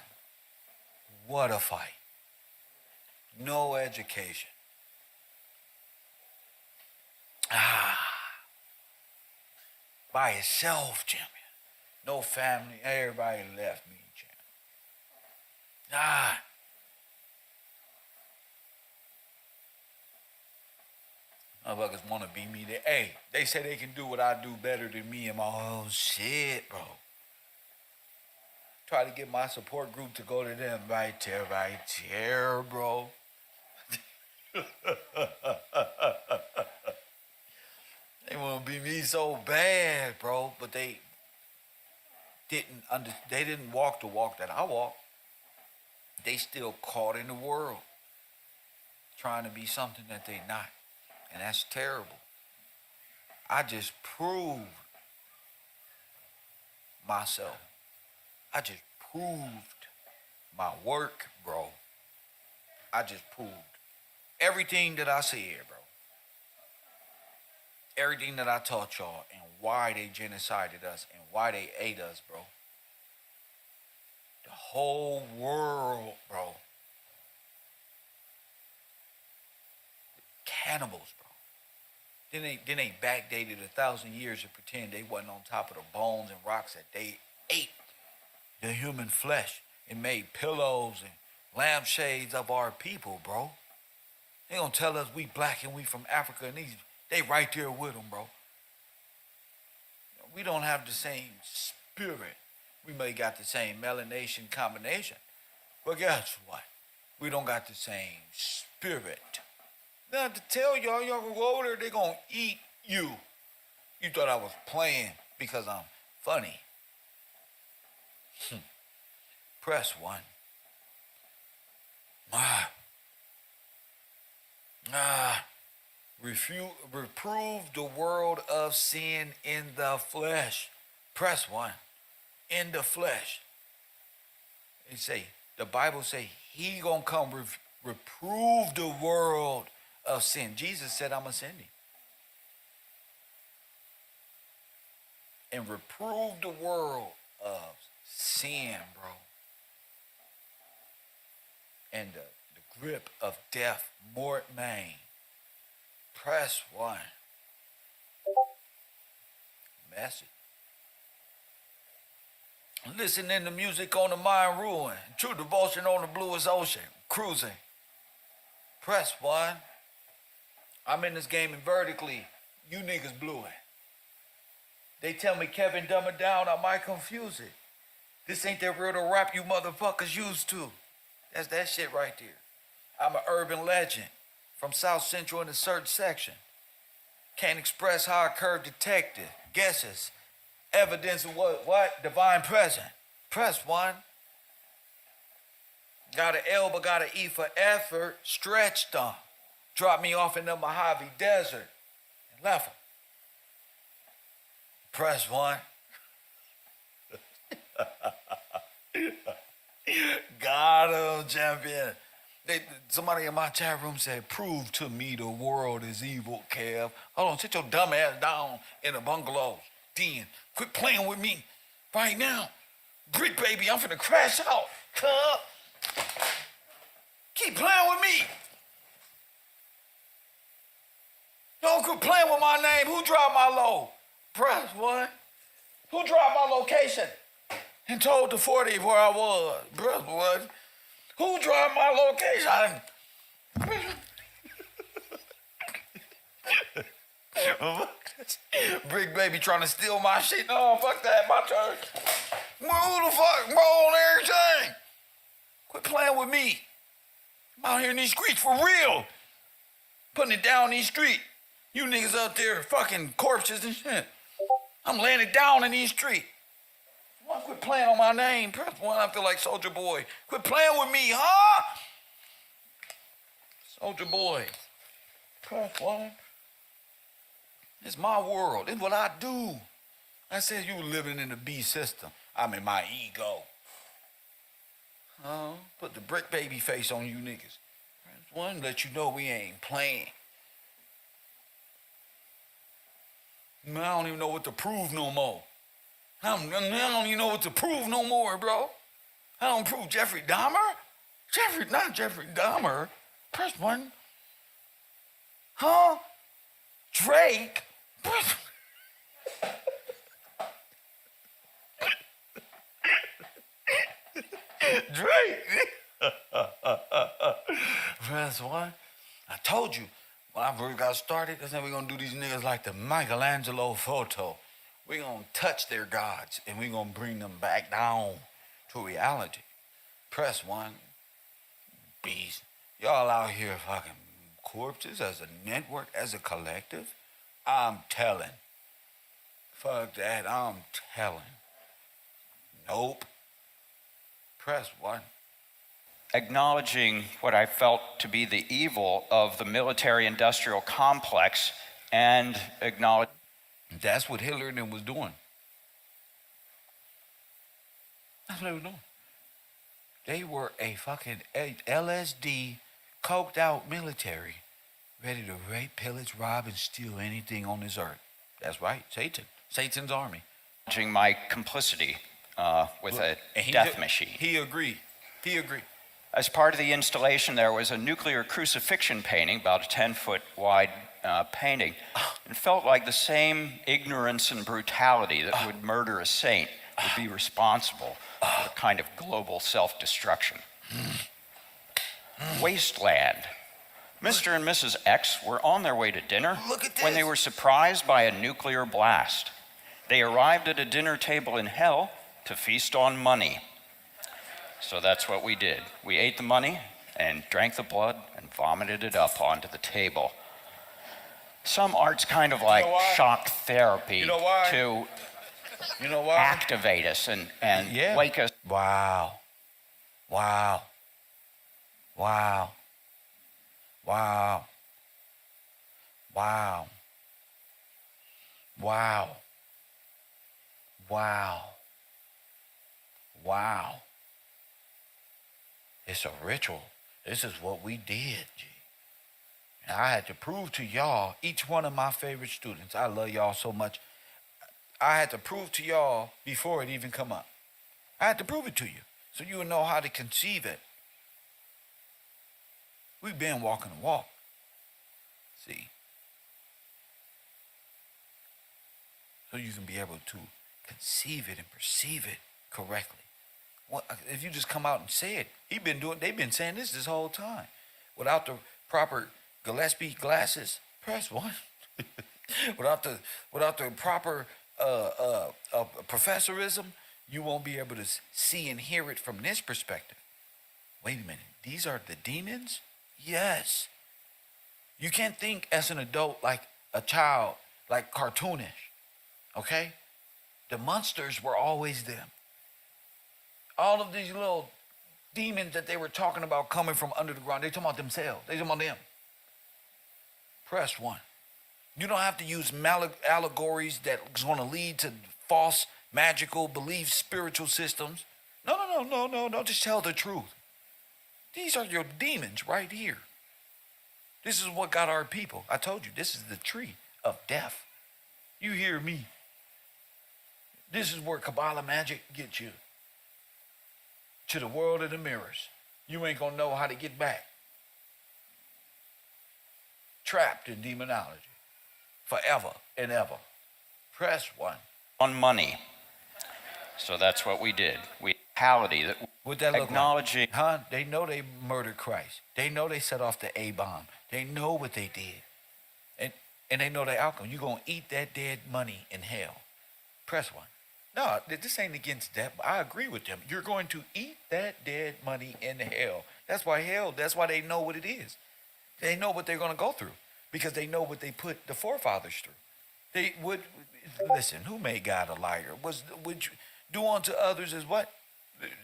What a fight. No education. By itself, champion. No family. Everybody left me, champion. Motherfuckers want to be me. They say they can do what I do better than me in my own shit, bro. Try to get my support group to go to them right there, bro. They want to be me so bad, bro, but they didn't walk the walk that I walk. They still caught in the world, trying to be something that they not, and that's terrible. I just proved myself. I just proved my work, bro. I just proved everything that I said, bro. Everything that I taught y'all and why they genocided us and why they ate us, bro. The whole world, bro. Cannibals, bro. Then they backdated 1,000 years to pretend they wasn't on top of the bones and rocks that they ate the human flesh and made pillows and lampshades of our people, bro. They gonna tell us we black and we from Africa and they right there with them, bro. We don't have the same spirit. We may got the same melanation combination, but guess what? We don't got the same spirit. Now to tell y'all gonna go over there, they gonna eat you. You thought I was playing because I'm funny. Press 1. Reprove the world of sin in the flesh. Press 1. In the flesh. The Bible say he gonna come reprove the world of sin. Jesus said, I'm ascending. And reprove the world of sin, bro. And the grip of death, mort main. Press 1. Message. Listening to music on the mind ruin. True devotion on the bluest ocean. Cruising. Press 1. I'm in this game and vertically. You niggas blew it. They tell me, Kevin, dumb it down. I might confuse it. This ain't that real rap you motherfuckers used to. That's that shit right there. I'm an urban legend from South Central in the search section. Can't express how I curve detective. Guesses. Evidence of what? Divine present. Press 1. Got an L but got an E for effort. Stretched them. Dropped me off in the Mojave Desert and left them. Press 1. Got him, champion. Somebody in my chat room said, prove to me the world is evil, Kev. Hold on, sit your dumb ass down in a bungalow. Den. Quit playing with me right now. Grit, baby, I'm finna crash out. Cub. Keep playing with me. Yo, quit playing with my name. Who dropped my low? Press 1. Who dropped my location and told the 40 where I was? Press 1. Who dropped my location? Brick baby trying to steal my shit. No, fuck that. My turn. Who the fuck? Bro, on everything. Quit playing with me. I'm out here in these streets for real. Putting it down these streets. You niggas out there fucking corpses and shit. I'm laying it down in these streets. Why quit playing on my name? Press 1, I feel like Soldier Boy. Quit playing with me, huh? Soldier Boy. Press 1. It's my world. It's what I do. I said you living in the B system. I'm in my ego. Put the brick baby face on you niggas. Press 1, let you know we ain't playing. Man, I don't even know what to prove no more. I don't even know what to prove no more, bro. I don't prove Jeffrey Dahmer. Not Jeffrey Dahmer. Press 1. Huh? Drake? Drake? Press 1. I told you, when I first got started, that's how we're gonna do these niggas like the Michelangelo photo. We're gonna touch their gods and we're gonna bring them back down to reality. Press 1. Beast. Y'all out here fucking corpses as a network, as a collective. I'm telling. Fuck that, I'm telling. Nope. Press 1. Acknowledging what I felt to be the evil of the military-industrial complex and acknowledge. That's what Hitler and them was doing. That's what they were doing. They were a fucking LSD, coked out military, ready to rape, pillage, rob, and steal anything on this earth. That's right, Satan. Satan's army. My complicity with a death machine. He agreed. As part of the installation, there was a nuclear crucifixion painting, about a 10-foot wide painting, and felt like the same ignorance and brutality that would murder a saint would be responsible for a kind of global self-destruction. Wasteland. Mr. and Mrs. X were on their way to dinner when they were surprised by a nuclear blast. They arrived at a dinner table in hell to feast on money. So that's what we did. We ate the money and drank the blood and vomited it up onto the table. Some art's kind of like shock therapy to activate us and wake us. Wow. It's a ritual. This is what we did, G. And I had to prove to y'all, each one of my favorite students, I love y'all so much, I had to prove to y'all before it even come up. I had to prove it to you so you would know how to conceive it. We've been walking the walk. See? So you can be able to conceive it and perceive it correctly. Well, if you just come out and say it, they've been saying this whole time. Without the proper Gillespie glasses, press 1. without the proper professorism, you won't be able to see and hear it from this perspective. Wait a minute, these are the demons? Yes. You can't think as an adult like a child, like cartoonish, okay? The monsters were always them. All of these little demons that they were talking about coming from under the ground, they're talking about themselves. They're talking about them. Press 1. You don't have to use allegories that's going to lead to false, magical beliefs, spiritual systems. No. Just tell the truth. These are your demons right here. This is what got our people. I told you, this is the tree of death. You hear me? This is where Kabbalah magic gets you. To the world of the mirrors. You ain't gonna know how to get back. Trapped in demonology. forever and ever. Press 1. On money. So that's what we did. We pality that What that look acknowledging like? Huh? They know they murdered Christ. They know they set off the A-bomb. They know what they did. And they know the outcome. You're going to eat that dead money in hell. Press 1. No, this ain't against that. But I agree with them. You're going to eat that dead money in hell. That's why they know what it is. They know what they're going to go through because they know what they put the forefathers through. They would, listen, who made God a liar? Would you do unto others as what?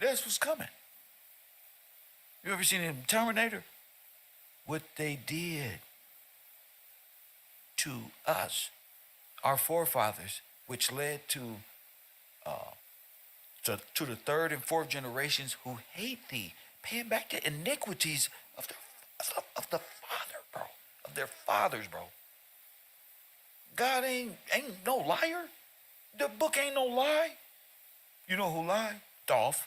That's what's coming. You ever seen in Terminator? What they did to us, our forefathers, which led to the third and fourth generations who hate thee, paying back the iniquities of the father, bro, of their fathers, bro. God ain't no liar. The book ain't no lie. You know who lied? Dolph,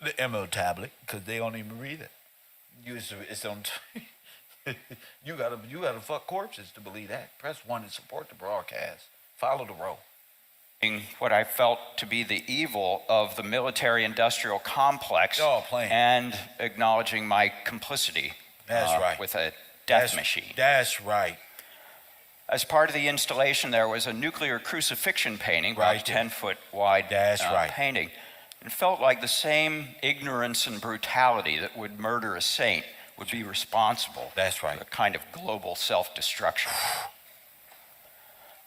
the ML tablet, because they don't even read it. It's on. You gotta fuck corpses to believe that. Press 1 and support the broadcast. Follow the row. what I felt to be the evil of the military-industrial complex playing. and acknowledging my complicity Right. with a death machine. That's right. As part of the installation, there was a nuclear crucifixion painting, Right about there. 10-foot wide That's right. painting. It felt like the same ignorance and brutality that would murder a saint would be responsible That's right. for a kind of global self-destruction.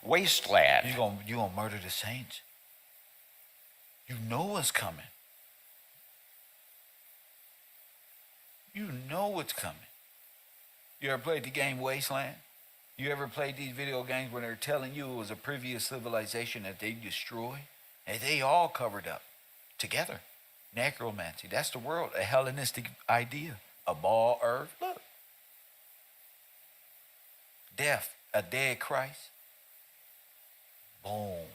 Wasteland. You gonna murder the saints? You know what's coming. You know what's coming. You ever played the game Wasteland? You ever played these video games where they're telling you it was a previous civilization that they destroyed? And they all covered up together. Necromancy. That's the world. A Hellenistic idea. A ball earth. Look. Death. A dead Christ. Boom.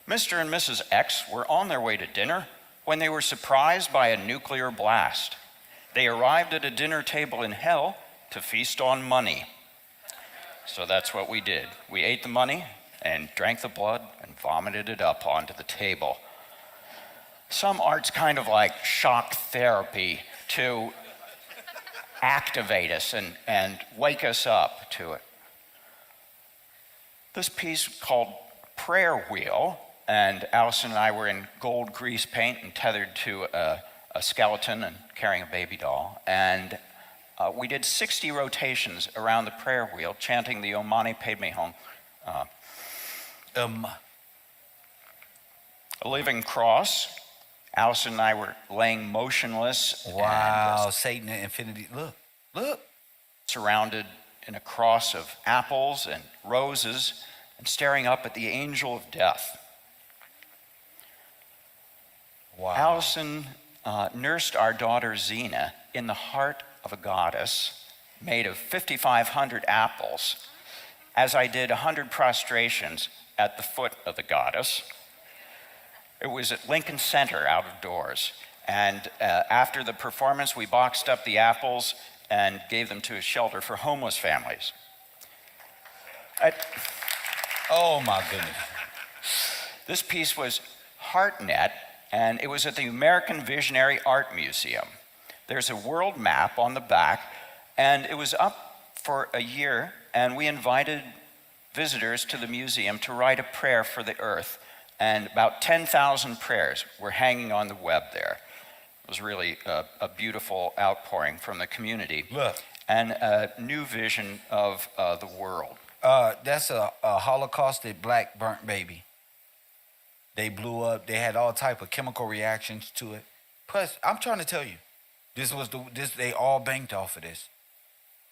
Mr. and Mrs. X were on their way to dinner when they were surprised by a nuclear blast. They arrived at a dinner table in hell to feast on money. So that's what we did. We ate the money and drank the blood and vomited it up onto the table. Some art's kind of like shock therapy to activate us and wake us up to it. This piece called Prayer Wheel, and Allison and I were in gold grease paint and tethered to a skeleton and carrying a baby doll. And we did 60 rotations around the prayer wheel, chanting the O Mani Padme Hum. A living cross. Allison and I were laying motionless. Wow, and, Satan and infinity. Look. surrounded in a cross of apples and roses and staring up at the angel of death. Wow. Allison nursed our daughter Xena in the heart of a goddess made of 5,500 apples, as I did 100 prostrations at the foot of the goddess. It was at Lincoln Center out of doors. And after the performance, we boxed up the apples and gave them to a shelter for homeless families. Oh my goodness. This piece was HeartNet, and it was at the American Visionary Art Museum. There's a world map on the back, and it was up for a year, and we invited visitors to the museum to write a prayer for the earth, and about 10,000 prayers were hanging on the web there. It was really a beautiful outpouring from the community. Look. And a new vision of the world. That's a Holocausted black burnt baby. They blew up. They had all type of chemical reactions to it. Plus, I'm trying to tell you, they all banked off of this.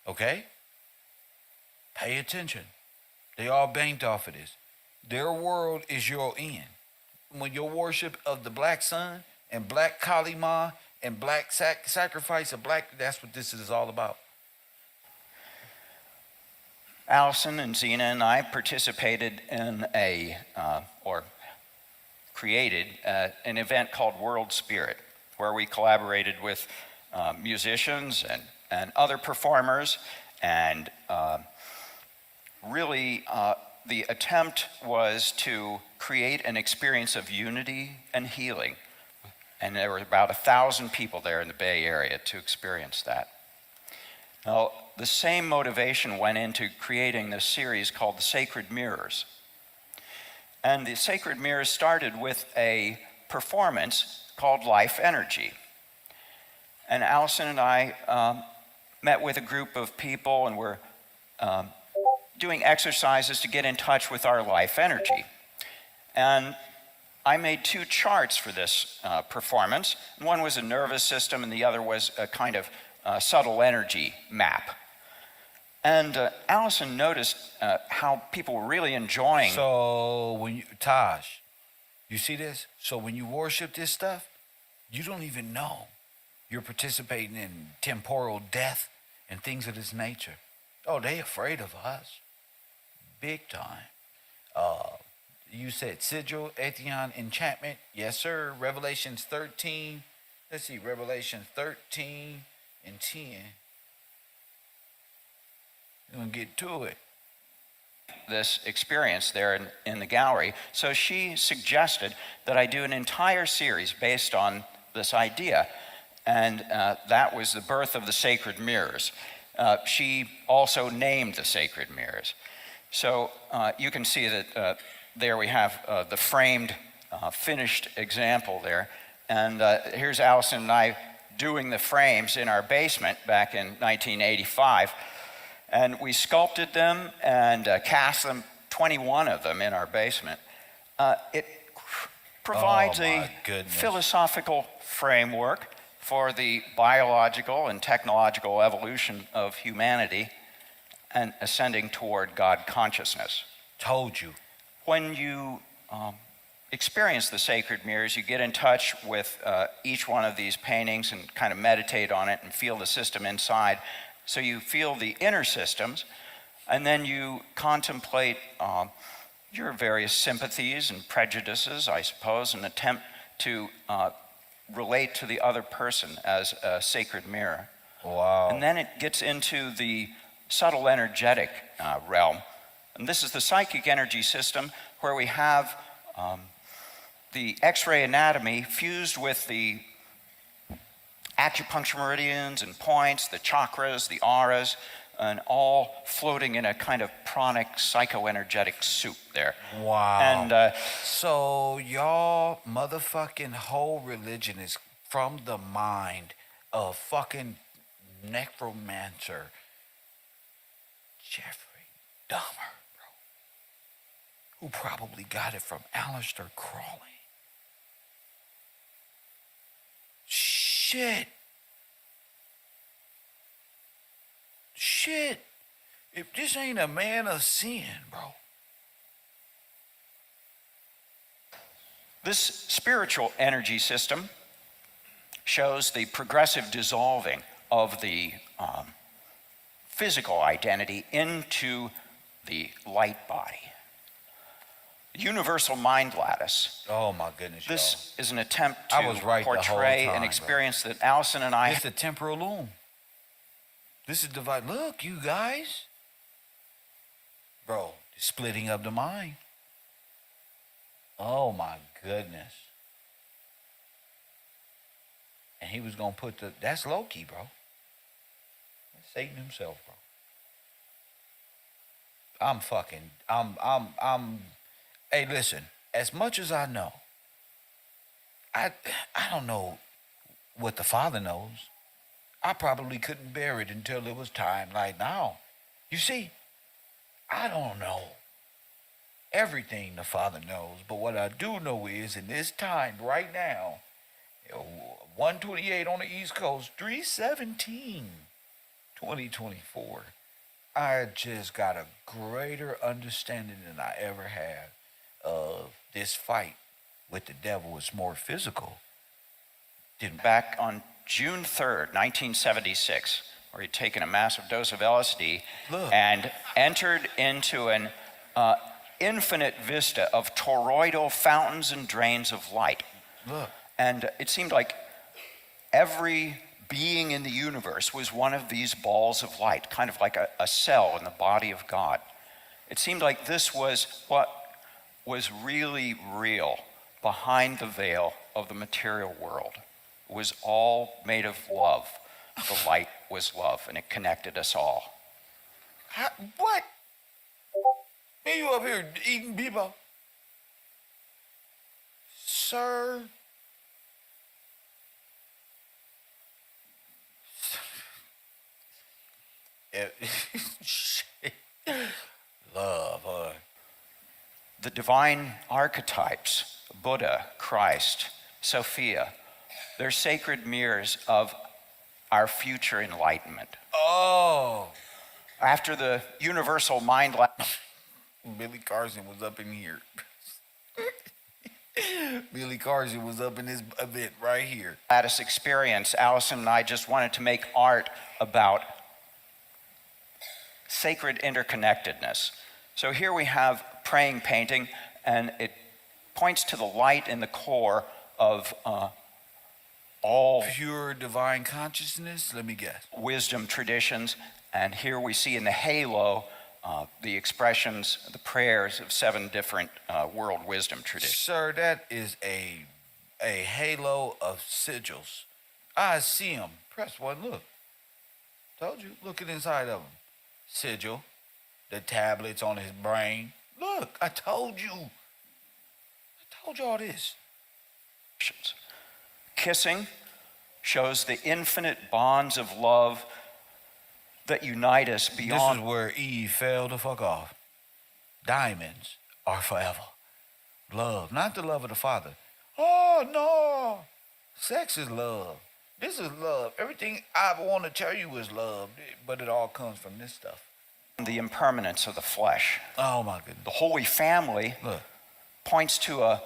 Okay? Pay attention. They all banked off of this. Their world is your end. When your worship of the black sun and black Kali Ma and black sacrifice of black, that's what this is all about. Allison and Xena and I participated in created an event called World Spirit, where we collaborated with musicians and other performers and really, the attempt was to create an experience of unity and healing. And there were about 1,000 people there in the Bay Area to experience that. Now, the same motivation went into creating this series called The Sacred Mirrors. And the Sacred Mirrors started with a performance called Life Energy. And Allison and I met with a group of people and were doing exercises to get in touch with our life energy. And I made 2 charts for this performance. One was a nervous system and the other was a kind of subtle energy map. And Allison noticed how people were really enjoying. So when you, Taj, you see this? So when you worship this stuff, you don't even know you're participating in temporal death and things of this nature. Oh, they afraid of us. Big time. You said sigil, Atheon, enchantment. Yes, sir. Revelations 13. Let's see, Revelation 13 and 10. We're going to get to it. This experience there in the gallery. So she suggested that I do an entire series based on this idea. And that was the birth of the Sacred Mirrors. She also named the Sacred Mirrors. So you can see that there we have the framed, finished example there. And here's Allison and I doing the frames in our basement back in 1985. And we sculpted them and cast them, 21 of them in our basement. It provides a philosophical framework for the biological and technological evolution of humanity and ascending toward God consciousness. Told you. When you experience the Sacred Mirrors, you get in touch with each one of these paintings and kind of meditate on it and feel the system inside. So you feel the inner systems, and then you contemplate your various sympathies and prejudices, I suppose, and attempt to relate to the other person as a sacred mirror. Wow. And then it gets into the subtle energetic realm. And this is the psychic energy system where we have the X-ray anatomy fused with the acupuncture meridians and points, the chakras, the auras, and all floating in a kind of pranic psychoenergetic soup there. Wow. And so y'all motherfucking whole religion is from the mind of fucking necromancer Jeffrey Dahmer, bro, who probably got it from Aleister Crowley. Shit. If this ain't a man of sin, bro. this spiritual energy system shows the progressive dissolving of the physical identity into the light body. Universal mind lattice. Oh my goodness, This is an attempt to I was right the whole portray time, an experience that Allison and I. It's the temporal loom. This is divide. Look, you guys. Bro, the splitting of the mind. Oh my goodness. And he was gonna put that's Loki, bro. That's Satan himself, bro. Hey, listen, as much as I know, I don't know what the Father knows. I probably couldn't bear it until it was time, like now. You see, I don't know everything the Father knows, but what I do know is in this time, right now, 128 on the East Coast, 317, 2024, I just got a greater understanding than I ever had of this fight with the devil. It's more physical. Back on June 3rd, 1976, where he'd taken a massive dose of LSD and entered into an infinite vista of toroidal fountains and drains of light. Look. And it seemed like every being in the universe was one of these balls of light, kind of like a cell in the body of God. It seemed like this was what was really real behind the veil of the material world. It was all made of love. The light was love, and it connected us all. What? Man, you up here eating people? Sir? Shit. Love, huh? The divine archetypes, Buddha, Christ, Sophia, they're sacred mirrors of our future enlightenment. Oh. After the universal mind lab, Billy Carson was up in here. Billy Carson was up in this event right here. lattice experience, Allison and I just wanted to make art about sacred interconnectedness. So here we have praying painting, and it points to the light in the core of all Pure divine consciousness, let me guess. wisdom traditions. And here we see in the halo the expressions, the prayers of 7 different world wisdom traditions. Sir, that is a halo of sigils. I see them. Press one, look. Told you, looking inside of them. Sigil, the tablets on his brain. Look, I told you. I told you all this. Kissing shows the infinite bonds of love that unite us beyond. This is where Eve fell the fuck off. Diamonds are forever. Love, not the love of the Father. Oh, no. Sex is love. This is love. Everything I want to tell you is love, but it all comes from this stuff. The impermanence of the flesh. Oh, my goodness. The Holy Family Look. points to a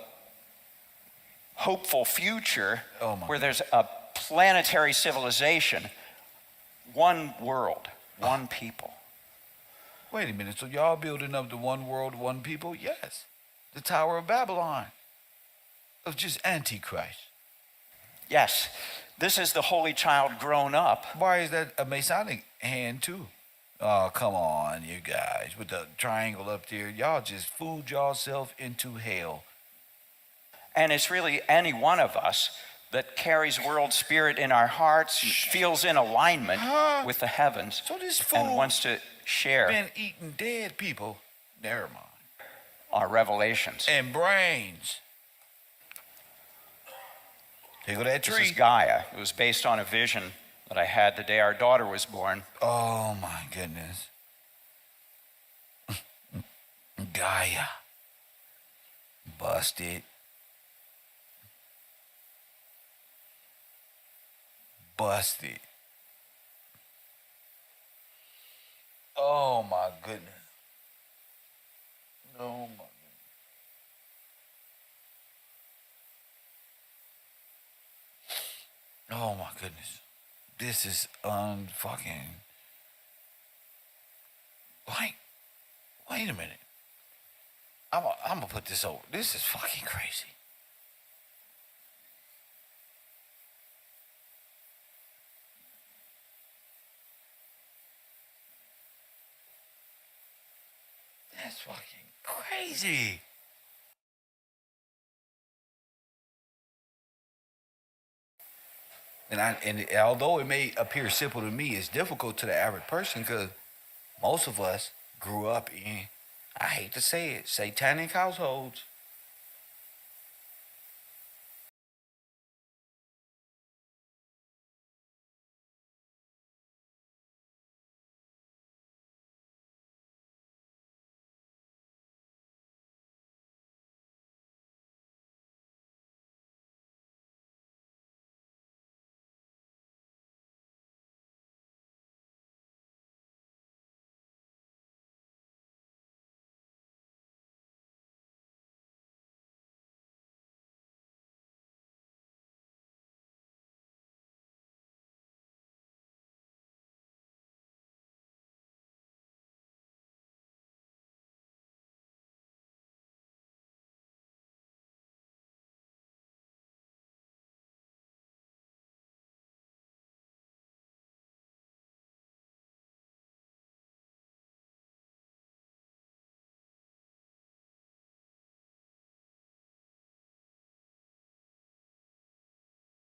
hopeful future Oh, my where there's a planetary civilization, one world, one people. Wait a minute. So y'all building up the one world, one people? Yes. The Tower of Babylon. Of just Antichrist. Yes, this is the Holy Child grown up. Why is that a Masonic hand, too? Oh, come on, you guys. With the triangle up there, y'all just fooled yourself into hell. And it's really any one of us that carries world spirit in our hearts, and feels in alignment with the heavens, So this and fool wants to share been eating dead people. Never mind. our revelations. And brains. Here go that This tree. is Gaia. It was based on a vision that I had the day our daughter was born. Oh my goodness. Gaia. Busted. Busted. Oh my goodness. Oh my goodness. Oh my goodness. This is unfucking. Wait a minute. I'm gonna put this over. This is fucking crazy. That's fucking crazy. And although it may appear simple to me, it's difficult to the average person because most of us grew up in, I hate to say it, satanic households.